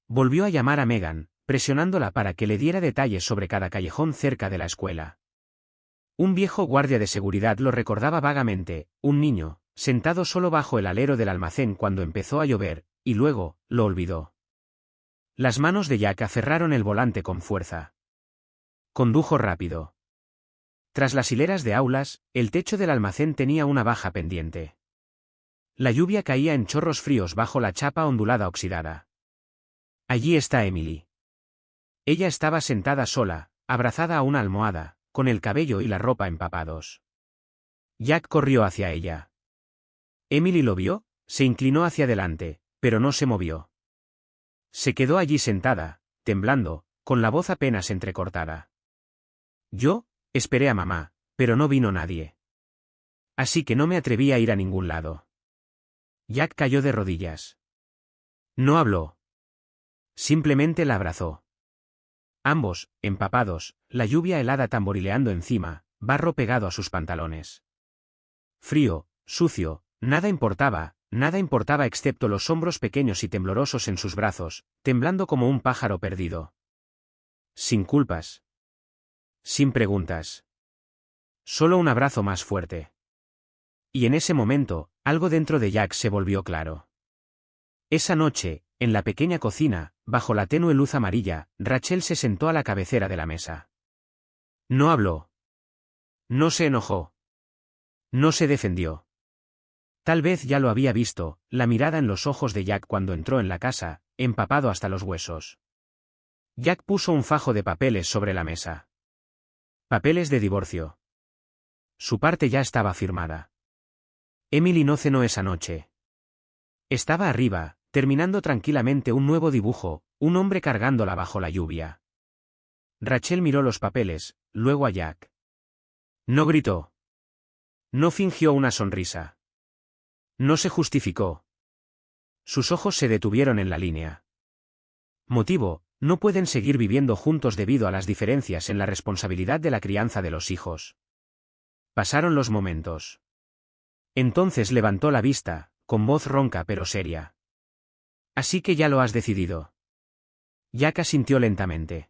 Volvió a llamar a Megan, presionándola para que le diera detalles sobre cada callejón cerca de la escuela. Un viejo guardia de seguridad lo recordaba vagamente, un niño, sentado solo bajo el alero del almacén cuando empezó a llover, y luego, lo olvidó. Las manos de Jack aferraron el volante con fuerza. Condujo rápido. Tras las hileras de aulas, el techo del almacén tenía una baja pendiente. La lluvia caía en chorros fríos bajo la chapa ondulada oxidada. Allí está Emily. Ella estaba sentada sola, abrazada a una almohada, con el cabello y la ropa empapados. Jack corrió hacia ella. Emily lo vio, se inclinó hacia adelante, pero no se movió. Se quedó allí sentada, temblando, con la voz apenas entrecortada. Yo, esperé a mamá, pero no vino nadie. Así que no me atreví a ir a ningún lado. Jack cayó de rodillas. No habló. Simplemente la abrazó. Ambos, empapados, la lluvia helada tamborileando encima, barro pegado a sus pantalones. Frío, sucio, nada importaba excepto los hombros pequeños y temblorosos en sus brazos, temblando como un pájaro perdido. Sin culpas. Sin preguntas. Solo un abrazo más fuerte. Y en ese momento, algo dentro de Jack se volvió claro. Esa noche, en la pequeña cocina, bajo la tenue luz amarilla, Rachel se sentó a la cabecera de la mesa. No habló. No se enojó. No se defendió. Tal vez ya lo había visto, la mirada en los ojos de Jack cuando entró en la casa, empapado hasta los huesos. Jack puso un fajo de papeles sobre la mesa. Papeles de divorcio. Su parte ya estaba firmada. Emily no cenó esa noche. Estaba arriba, terminando tranquilamente un nuevo dibujo, un hombre cargándola bajo la lluvia. Rachel miró los papeles, luego a Jack. No gritó. No fingió una sonrisa. No se justificó. Sus ojos se detuvieron en la línea. Motivo: no pueden seguir viviendo juntos debido a las diferencias en la responsabilidad de la crianza de los hijos. Pasaron los momentos. Entonces levantó la vista, con voz ronca pero seria. Así que ya lo has decidido. Jack asintió lentamente.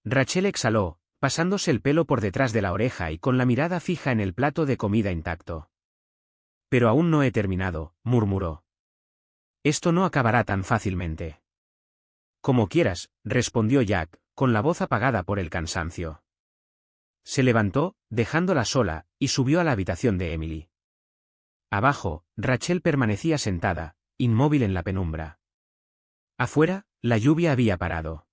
Rachel exhaló, pasándose el pelo por detrás de la oreja y con la mirada fija en el plato de comida intacto. Pero aún no he terminado, murmuró. Esto no acabará tan fácilmente. Como quieras, respondió Jack, con la voz apagada por el cansancio. Se levantó, dejándola sola, y subió a la habitación de Emily. Abajo, Rachel permanecía sentada, inmóvil en la penumbra. Afuera, la lluvia había parado.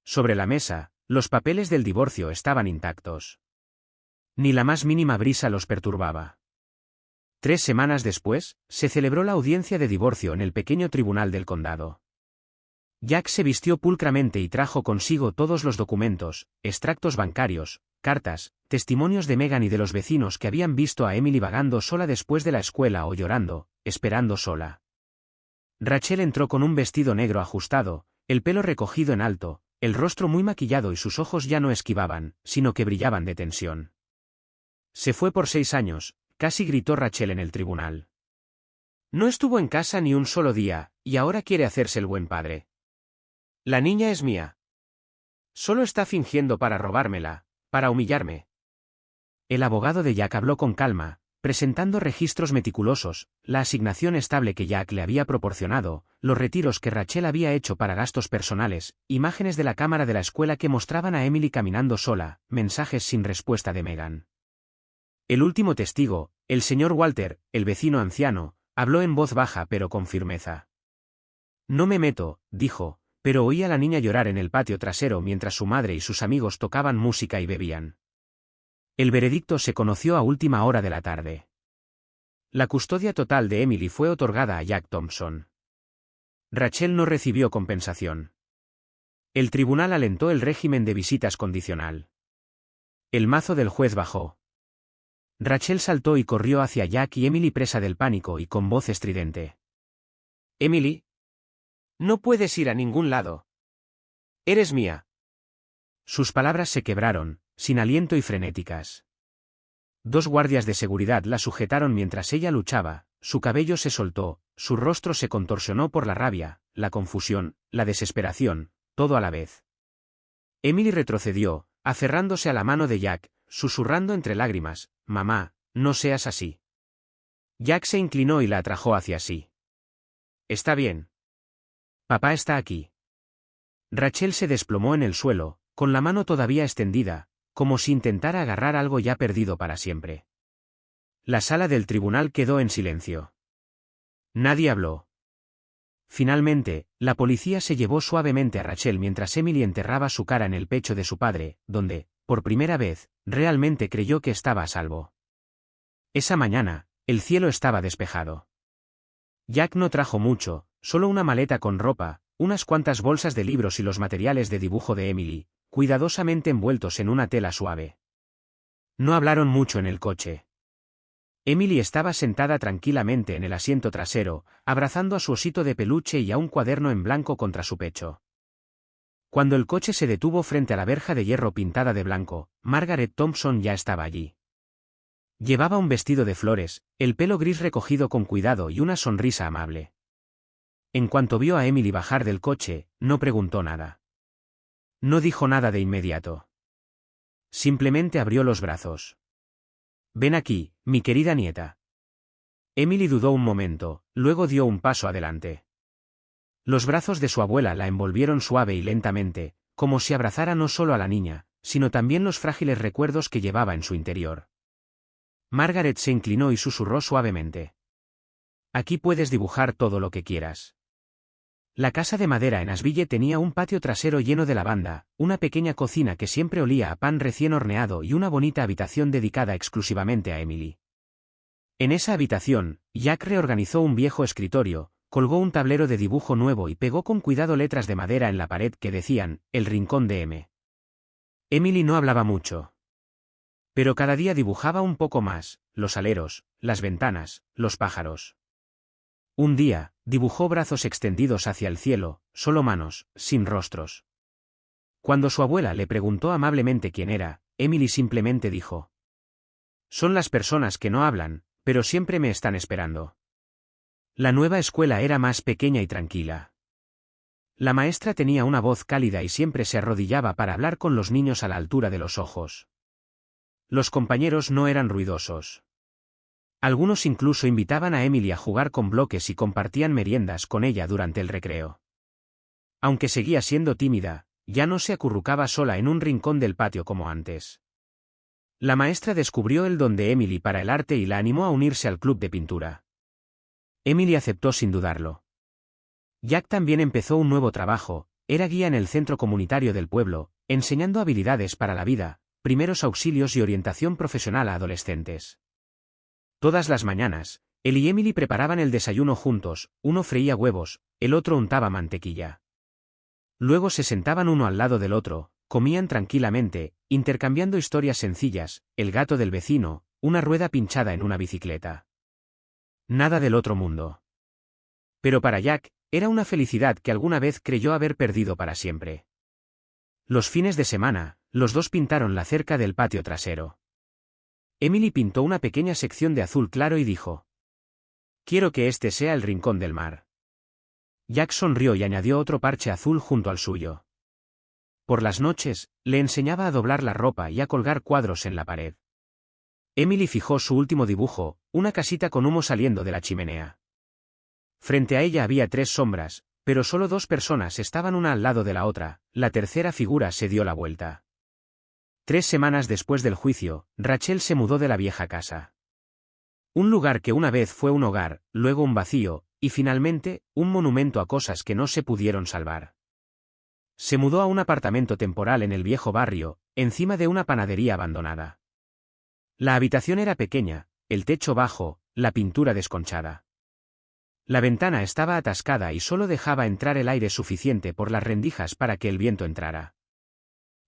Sobre la mesa, Los papeles del divorcio estaban intactos. Ni la más mínima brisa los perturbaba. 3 semanas después, se celebró la audiencia de divorcio en el pequeño tribunal del condado. Jack se vistió pulcramente y trajo consigo todos los documentos, extractos bancarios, cartas, testimonios de Megan y de los vecinos que habían visto a Emily vagando sola después de la escuela o llorando, esperando sola. Rachel entró con un vestido negro ajustado, el pelo recogido en alto, el rostro muy maquillado y sus ojos ya no esquivaban, sino que brillaban de tensión. Se fue por 6 años, casi gritó Rachel en el tribunal. No estuvo en casa ni un solo día, y ahora quiere hacerse el buen padre. La niña es mía. Solo está fingiendo para robármela, para humillarme. El abogado de Jack habló con calma, presentando registros meticulosos, la asignación estable que Jack le había proporcionado, los retiros que Rachel había hecho para gastos personales, imágenes de la cámara de la escuela que mostraban a Emily caminando sola, mensajes sin respuesta de Megan. El último testigo, el señor Walter, el vecino anciano, habló en voz baja pero con firmeza. No me meto, dijo, pero oí a la niña llorar en el patio trasero mientras su madre y sus amigos tocaban música y bebían. El veredicto se conoció a última hora de la tarde. La custodia total de Emily fue otorgada a Jack Thompson. Rachel no recibió compensación. El tribunal alentó el régimen de visitas condicional. El mazo del juez bajó. Rachel saltó y corrió hacia Jack y Emily presa del pánico y con voz estridente. «Emily. No puedes ir a ningún lado. Eres mía». Sus palabras se quebraron, sin aliento y frenéticas. 2 guardias de seguridad la sujetaron mientras ella luchaba, su cabello se soltó, su rostro se contorsionó por la rabia, la confusión, la desesperación, todo a la vez. Emily retrocedió, aferrándose a la mano de Jack, susurrando entre lágrimas, «Mamá, no seas así». Jack se inclinó y la atrajo hacia sí. «Está bien. Papá está aquí». Rachel se desplomó en el suelo, con la mano todavía extendida, como si intentara agarrar algo ya perdido para siempre. La sala del tribunal quedó en silencio. Nadie habló. Finalmente, la policía se llevó suavemente a Rachel mientras Emily enterraba su cara en el pecho de su padre, donde, por primera vez, realmente creyó que estaba a salvo. Esa mañana, el cielo estaba despejado. Jack no trajo mucho, solo una maleta con ropa, unas cuantas bolsas de libros y los materiales de dibujo de Emily, cuidadosamente envueltos en una tela suave. No hablaron mucho en el coche. Emily estaba sentada tranquilamente en el asiento trasero, abrazando a su osito de peluche y a un cuaderno en blanco contra su pecho. Cuando el coche se detuvo frente a la verja de hierro pintada de blanco, Margaret Thompson ya estaba allí. Llevaba un vestido de flores, el pelo gris recogido con cuidado y una sonrisa amable. En cuanto vio a Emily bajar del coche, no preguntó nada. No dijo nada de inmediato. Simplemente abrió los brazos. «Ven aquí, mi querida nieta». Emily dudó un momento, luego dio un paso adelante. Los brazos de su abuela la envolvieron suave y lentamente, como si abrazara no solo a la niña, sino también los frágiles recuerdos que llevaba en su interior. Margaret se inclinó y susurró suavemente. «Aquí puedes dibujar todo lo que quieras». La casa de madera en Ashville tenía un patio trasero lleno de lavanda, una pequeña cocina que siempre olía a pan recién horneado y una bonita habitación dedicada exclusivamente a Emily. En esa habitación, Jack reorganizó un viejo escritorio, colgó un tablero de dibujo nuevo y pegó con cuidado letras de madera en la pared que decían, «El rincón de M». Emily no hablaba mucho. Pero cada día dibujaba un poco más, los aleros, las ventanas, los pájaros. Un día, dibujó brazos extendidos hacia el cielo, solo manos, sin rostros. Cuando su abuela le preguntó amablemente quién era, Emily simplemente dijo: «Son las personas que no hablan, pero siempre me están esperando». La nueva escuela era más pequeña y tranquila. La maestra tenía una voz cálida y siempre se arrodillaba para hablar con los niños a la altura de los ojos. Los compañeros no eran ruidosos. Algunos incluso invitaban a Emily a jugar con bloques y compartían meriendas con ella durante el recreo. Aunque seguía siendo tímida, ya no se acurrucaba sola en un rincón del patio como antes. La maestra descubrió el don de Emily para el arte y la animó a unirse al club de pintura. Emily aceptó sin dudarlo. Jack también empezó un nuevo trabajo, era guía en el centro comunitario del pueblo, enseñando habilidades para la vida, primeros auxilios y orientación profesional a adolescentes. Todas las mañanas, él y Emily preparaban el desayuno juntos, uno freía huevos, el otro untaba mantequilla. Luego se sentaban uno al lado del otro, comían tranquilamente, intercambiando historias sencillas, el gato del vecino, una rueda pinchada en una bicicleta. Nada del otro mundo. Pero para Jack, era una felicidad que alguna vez creyó haber perdido para siempre. Los fines de semana, los dos pintaron la cerca del patio trasero. Emily pintó una pequeña sección de azul claro y dijo: «Quiero que este sea el rincón del mar». Jack sonrió y añadió otro parche azul junto al suyo. Por las noches, le enseñaba a doblar la ropa y a colgar cuadros en la pared. Emily fijó su último dibujo, una casita con humo saliendo de la chimenea. Frente a ella había 3 sombras, pero solo 2 personas estaban una al lado de la otra, la tercera figura se dio la vuelta. 3 semanas después del juicio, Rachel se mudó de la vieja casa. Un lugar que una vez fue un hogar, luego un vacío, y finalmente, un monumento a cosas que no se pudieron salvar. Se mudó a un apartamento temporal en el viejo barrio, encima de una panadería abandonada. La habitación era pequeña, el techo bajo, la pintura desconchada. La ventana estaba atascada y solo dejaba entrar el aire suficiente por las rendijas para que el viento entrara.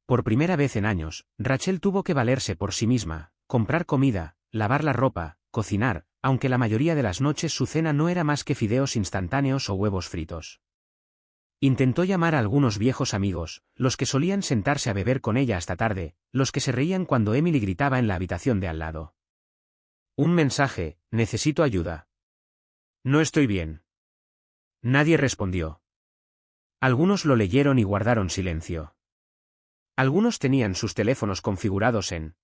Por primera vez en años, Rachel tuvo que valerse por sí misma, comprar comida, lavar la ropa, cocinar, aunque la mayoría de las noches su cena no era más que fideos instantáneos o huevos fritos. Intentó llamar a algunos viejos amigos, los que solían sentarse a beber con ella hasta tarde, los que se reían cuando Emily gritaba en la habitación de al lado. Un mensaje: «Necesito ayuda». «No estoy bien». Nadie respondió. Algunos lo leyeron y guardaron silencio. Algunos tenían sus teléfonos configurados en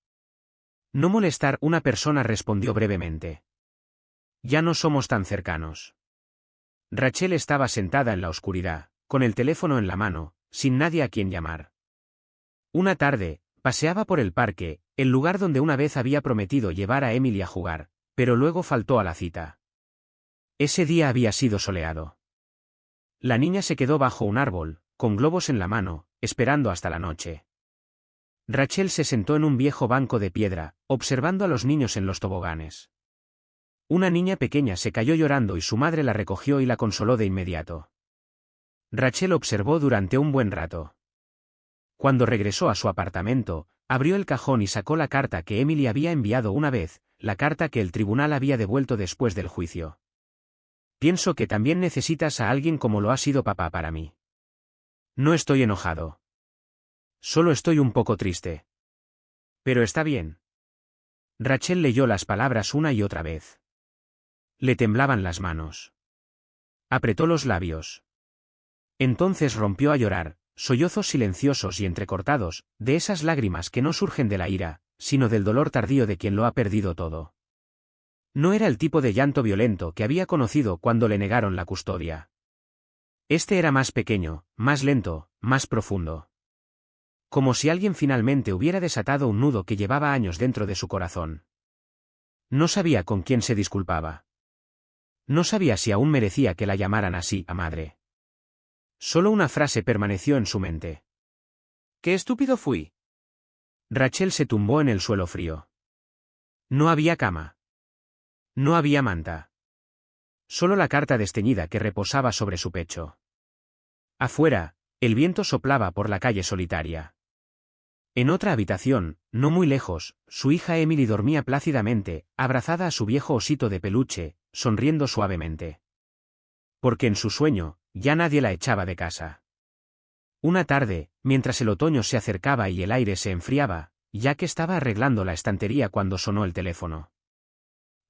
«No molestar». Una persona respondió brevemente: «Ya no somos tan cercanos». Rachel estaba sentada en la oscuridad, con el teléfono en la mano, sin nadie a quien llamar. Una tarde, paseaba por el parque, el lugar donde una vez había prometido llevar a Emily a jugar, pero luego faltó a la cita. Ese día había sido soleado. La niña se quedó bajo un árbol, con globos en la mano, esperando hasta la noche. Rachel se sentó en un viejo banco de piedra, observando a los niños en los toboganes. Una niña pequeña se cayó llorando y su madre la recogió y la consoló de inmediato. Rachel observó durante un buen rato. Cuando regresó a su apartamento, abrió el cajón y sacó la carta que Emily había enviado una vez, la carta que el tribunal había devuelto después del juicio. «Pienso que también necesitas a alguien como lo ha sido papá para mí. No estoy enojado. Solo estoy un poco triste. Pero está bien». Rachel leyó las palabras una y otra vez. Le temblaban las manos. Apretó los labios. Entonces rompió a llorar, sollozos silenciosos y entrecortados, de esas lágrimas que no surgen de la ira, sino del dolor tardío de quien lo ha perdido todo. No era el tipo de llanto violento que había conocido cuando le negaron la custodia. Este era más pequeño, más lento, más profundo. Como si alguien finalmente hubiera desatado un nudo que llevaba años dentro de su corazón. No sabía con quién se disculpaba. No sabía si aún merecía que la llamaran así a madre. Solo una frase permaneció en su mente. «¡Qué estúpido fui!». Rachel se tumbó en el suelo frío. No había cama. No había manta. Solo la carta desteñida que reposaba sobre su pecho. Afuera, el viento soplaba por la calle solitaria. En otra habitación, no muy lejos, su hija Emily dormía plácidamente, abrazada a su viejo osito de peluche, sonriendo suavemente. Porque en su sueño, ya nadie la echaba de casa. Una tarde, mientras el otoño se acercaba y el aire se enfriaba, Jack estaba arreglando la estantería cuando sonó el teléfono.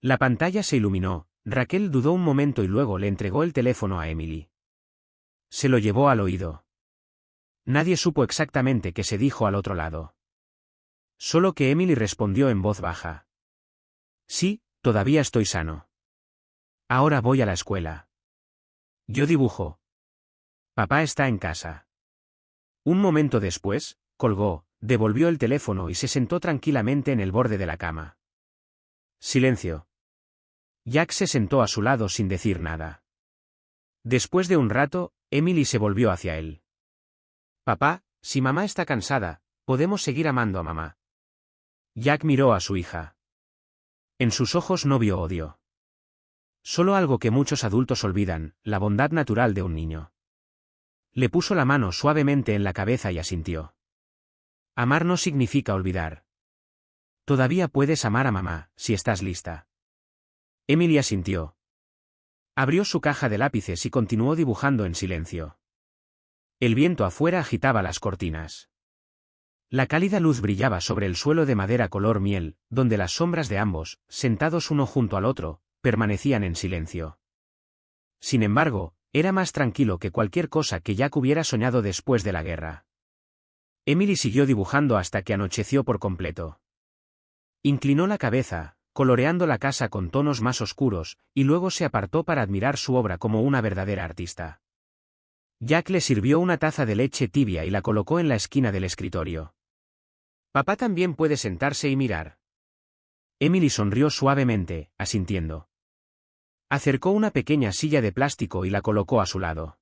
La pantalla se iluminó, Raquel dudó un momento y luego le entregó el teléfono a Emily. Se lo llevó al oído. Nadie supo exactamente qué se dijo al otro lado. Solo que Emily respondió en voz baja. «Sí, todavía estoy sano. Ahora voy a la escuela. Yo dibujo. Papá está en casa». Un momento después, colgó, devolvió el teléfono y se sentó tranquilamente en el borde de la cama. Silencio. Jack se sentó a su lado sin decir nada. Después de un rato, Emily se volvió hacia él. «Papá, si mamá está cansada, podemos seguir amando a mamá. Jack miró a su hija. En sus ojos no vio odio. Solo algo que muchos adultos olvidan, la bondad natural de un niño. Le puso la mano suavemente en la cabeza y asintió. Amar no significa olvidar. Todavía puedes amar a mamá, si estás lista. Emily asintió. Abrió su caja de lápices y continuó dibujando en silencio. El viento afuera agitaba las cortinas. La cálida luz brillaba sobre el suelo de madera color miel, donde las sombras de ambos, sentados uno junto al otro, permanecían en silencio. Sin embargo, era más tranquilo que cualquier cosa que Jack hubiera soñado después de la guerra. Emily siguió dibujando hasta que anocheció por completo. Inclinó la cabeza, coloreando la casa con tonos más oscuros, y luego se apartó para admirar su obra como una verdadera artista. Jack le sirvió una taza de leche tibia y la colocó en la esquina del escritorio. Papá también puede sentarse y mirar. Emily sonrió suavemente, asintiendo. Acercó una pequeña silla de plástico y la colocó a su lado.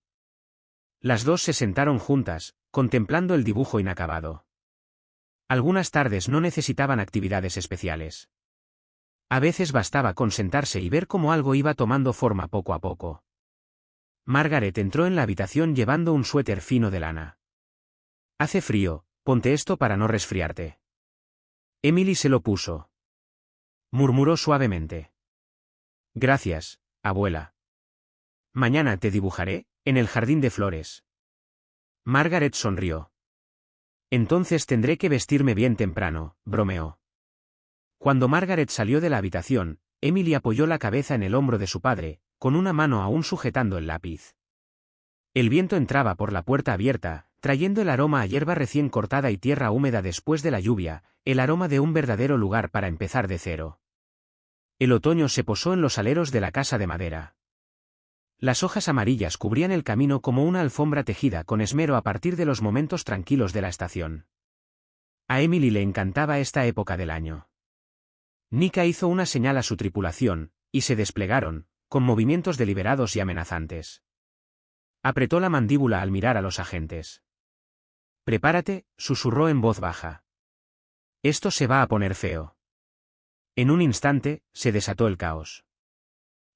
Las dos se sentaron juntas, contemplando el dibujo inacabado. Algunas tardes no necesitaban actividades especiales. A veces bastaba con sentarse y ver cómo algo iba tomando forma poco a poco. Margaret entró en la habitación llevando un suéter fino de lana. Hace frío, ponte esto para no resfriarte. Emily se lo puso. Murmuró suavemente. Gracias, abuela. Mañana te dibujaré, en el jardín de flores. Margaret sonrió. Entonces tendré que vestirme bien temprano, bromeó. Cuando Margaret salió de la habitación, Emily apoyó la cabeza en el hombro de su padre, con una mano aún sujetando el lápiz. El viento entraba por la puerta abierta, trayendo el aroma a hierba recién cortada y tierra húmeda después de la lluvia, el aroma de un verdadero lugar para empezar de cero. El otoño se posó en los aleros de la casa de madera. Las hojas amarillas cubrían el camino como una alfombra tejida con esmero a partir de los momentos tranquilos de la estación. A Emily le encantaba esta época del año. Nika hizo una señal a su tripulación, y se desplegaron, con movimientos deliberados y amenazantes. Apretó la mandíbula al mirar a los agentes. Prepárate, susurró en voz baja. Esto se va a poner feo. En un instante, se desató el caos.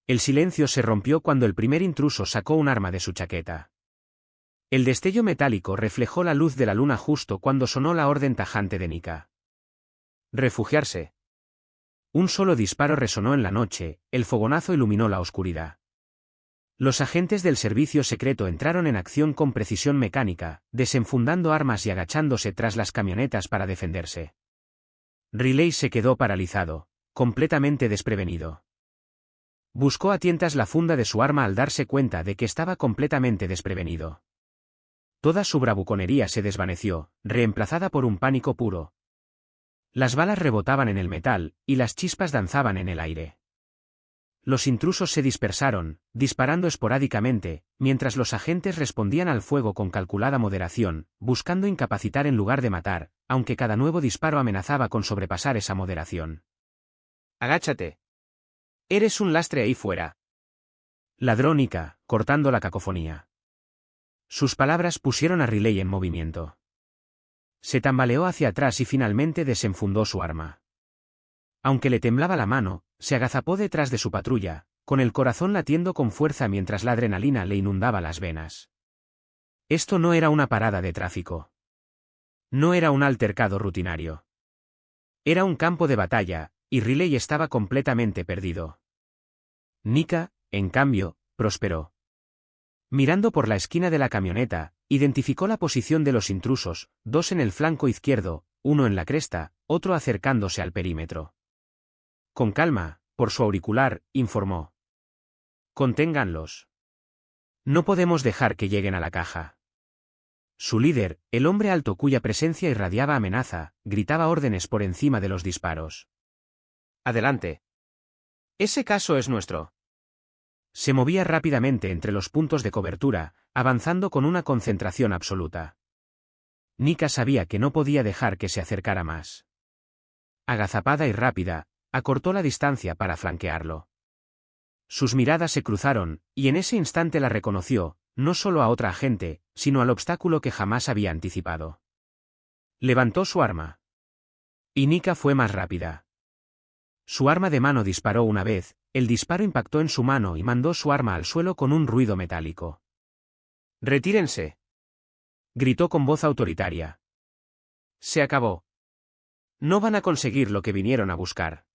El silencio se rompió cuando el primer intruso sacó un arma de su chaqueta. El destello metálico reflejó la luz de la luna justo cuando sonó la orden tajante de Nika. Refugiarse. Un solo disparo resonó en la noche, el fogonazo iluminó la oscuridad. Los agentes del servicio secreto entraron en acción con precisión mecánica, desenfundando armas y agachándose tras las camionetas para defenderse. Riley se quedó paralizado, completamente desprevenido. Buscó a tientas la funda de su arma al darse cuenta de que estaba completamente desprevenido. Toda su bravuconería se desvaneció, reemplazada por un pánico puro. Las balas rebotaban en el metal, y las chispas danzaban en el aire. Los intrusos se dispersaron, disparando esporádicamente, mientras los agentes respondían al fuego con calculada moderación, buscando incapacitar en lugar de matar, aunque cada nuevo disparo amenazaba con sobrepasar esa moderación. Agáchate. Eres un lastre ahí fuera. Ladró Nika, cortando la cacofonía. Sus palabras pusieron a Riley en movimiento. Se tambaleó hacia atrás y finalmente desenfundó su arma. Aunque le temblaba la mano, se agazapó detrás de su patrulla, con el corazón latiendo con fuerza mientras la adrenalina le inundaba las venas. Esto no era una parada de tráfico. No era un altercado rutinario. Era un campo de batalla, y Riley estaba completamente perdido. Nika, en cambio, prosperó. Mirando por la esquina de la camioneta, identificó la posición de los intrusos, dos en el flanco izquierdo, uno en la cresta, otro acercándose al perímetro. Con calma, por su auricular, informó. Conténganlos. No podemos dejar que lleguen a la caja. Su líder, el hombre alto cuya presencia irradiaba amenaza, gritaba órdenes por encima de los disparos. Adelante. Ese caso es nuestro. Se movía rápidamente entre los puntos de cobertura, avanzando con una concentración absoluta. Nika sabía que no podía dejar que se acercara más. Agazapada y rápida, acortó la distancia para flanquearlo. Sus miradas se cruzaron, y en ese instante la reconoció, no solo a otra agente, sino al obstáculo que jamás había anticipado. Levantó su arma. Y Nika fue más rápida. Su arma de mano disparó una vez, el disparo impactó en su mano y mandó su arma al suelo con un ruido metálico. «¡Retírense!», gritó con voz autoritaria. «Se acabó. No van a conseguir lo que vinieron a buscar».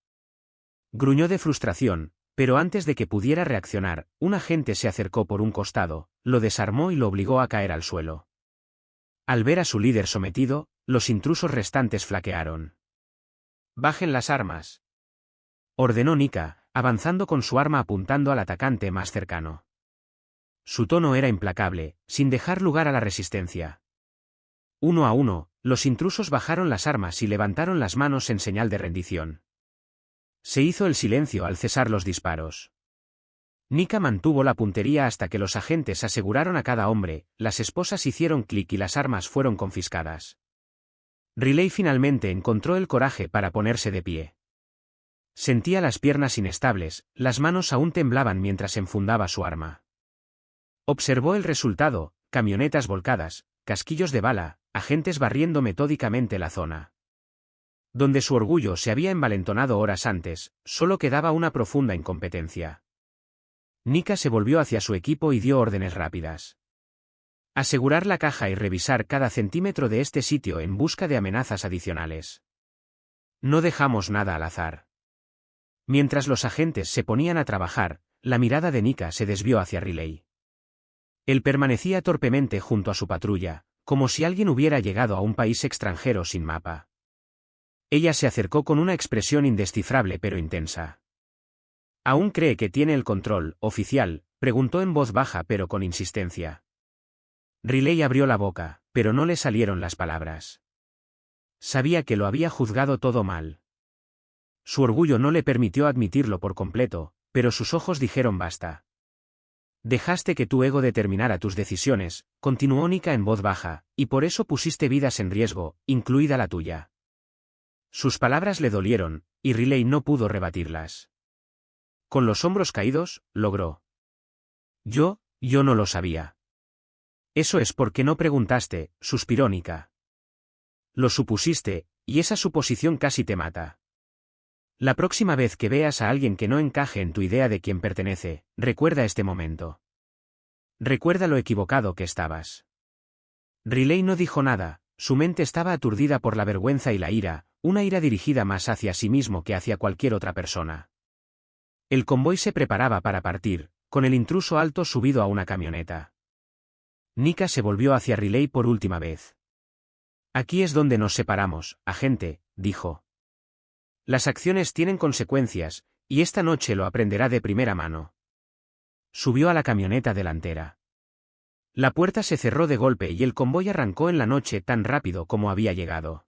Gruñó de frustración, pero antes de que pudiera reaccionar, un agente se acercó por un costado, lo desarmó y lo obligó a caer al suelo. Al ver a su líder sometido, los intrusos restantes flaquearon. «Bajen las armas», ordenó Nika, avanzando con su arma apuntando al atacante más cercano. Su tono era implacable, sin dejar lugar a la resistencia. Uno a uno, los intrusos bajaron las armas y levantaron las manos en señal de rendición. Se hizo el silencio al cesar los disparos. Nika mantuvo la puntería hasta que los agentes aseguraron a cada hombre, las esposas hicieron clic y las armas fueron confiscadas. Riley finalmente encontró el coraje para ponerse de pie. Sentía las piernas inestables, las manos aún temblaban mientras enfundaba su arma. Observó el resultado: camionetas volcadas, casquillos de bala, agentes barriendo metódicamente la zona. Donde su orgullo se había envalentonado horas antes, solo quedaba una profunda incompetencia. Nika se volvió hacia su equipo y dio órdenes rápidas. Asegurar la caja y revisar cada centímetro de este sitio en busca de amenazas adicionales. No dejamos nada al azar. Mientras los agentes se ponían a trabajar, la mirada de Nika se desvió hacia Riley. Él permanecía torpemente junto a su patrulla, como si alguien hubiera llegado a un país extranjero sin mapa. Ella se acercó con una expresión indescifrable pero intensa. «¿Aún cree que tiene el control, oficial?», preguntó en voz baja pero con insistencia. Riley abrió la boca, pero no le salieron las palabras. Sabía que lo había juzgado todo mal. Su orgullo no le permitió admitirlo por completo, pero sus ojos dijeron basta. «Dejaste que tu ego determinara tus decisiones», continuó Nika en voz baja, «y por eso pusiste vidas en riesgo, incluida la tuya». Sus palabras le dolieron, y Riley no pudo rebatirlas. Con los hombros caídos, logró. Yo no lo sabía». «Eso es porque no preguntaste», suspiró Nika. «Lo supusiste, y esa suposición casi te mata. La próxima vez que veas a alguien que no encaje en tu idea de quién pertenece, recuerda este momento. Recuerda lo equivocado que estabas». Riley no dijo nada, su mente estaba aturdida por la vergüenza y la ira, una ira dirigida más hacia sí mismo que hacia cualquier otra persona. El convoy se preparaba para partir, con el intruso alto subido a una camioneta. Nika se volvió hacia Riley por última vez. «Aquí es donde nos separamos, agente», dijo. «Las acciones tienen consecuencias, y esta noche lo aprenderá de primera mano». Subió a la camioneta delantera. La puerta se cerró de golpe y el convoy arrancó en la noche tan rápido como había llegado.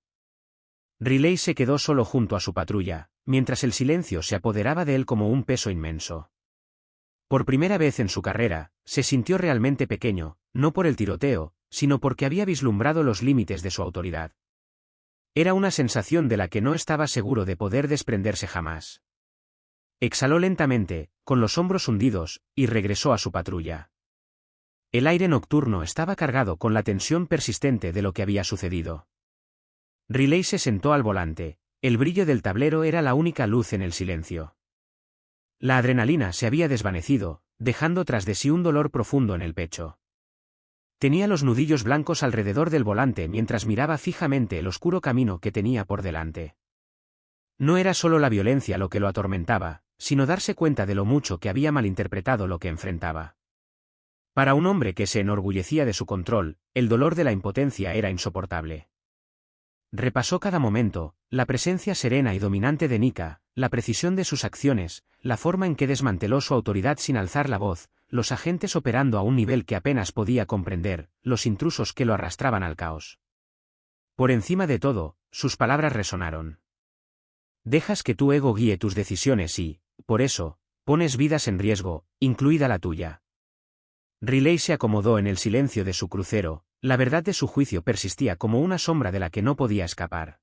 Riley se quedó solo junto a su patrulla, mientras el silencio se apoderaba de él como un peso inmenso. Por primera vez en su carrera, se sintió realmente pequeño, no por el tiroteo, sino porque había vislumbrado los límites de su autoridad. Era una sensación de la que no estaba seguro de poder desprenderse jamás. Exhaló lentamente, con los hombros hundidos, y regresó a su patrulla. El aire nocturno estaba cargado con la tensión persistente de lo que había sucedido. Riley se sentó al volante, el brillo del tablero era la única luz en el silencio. La adrenalina se había desvanecido, dejando tras de sí un dolor profundo en el pecho. Tenía los nudillos blancos alrededor del volante mientras miraba fijamente el oscuro camino que tenía por delante. No era solo la violencia lo que lo atormentaba, sino darse cuenta de lo mucho que había malinterpretado lo que enfrentaba. Para un hombre que se enorgullecía de su control, el dolor de la impotencia era insoportable. Repasó cada momento, la presencia serena y dominante de Nika, la precisión de sus acciones, la forma en que desmanteló su autoridad sin alzar la voz, los agentes operando a un nivel que apenas podía comprender, los intrusos que lo arrastraban al caos. Por encima de todo, sus palabras resonaron. «Dejas que tu ego guíe tus decisiones y, por eso, pones vidas en riesgo, incluida la tuya». Riley se acomodó en el silencio de su crucero, la verdad de su juicio persistía como una sombra de la que no podía escapar.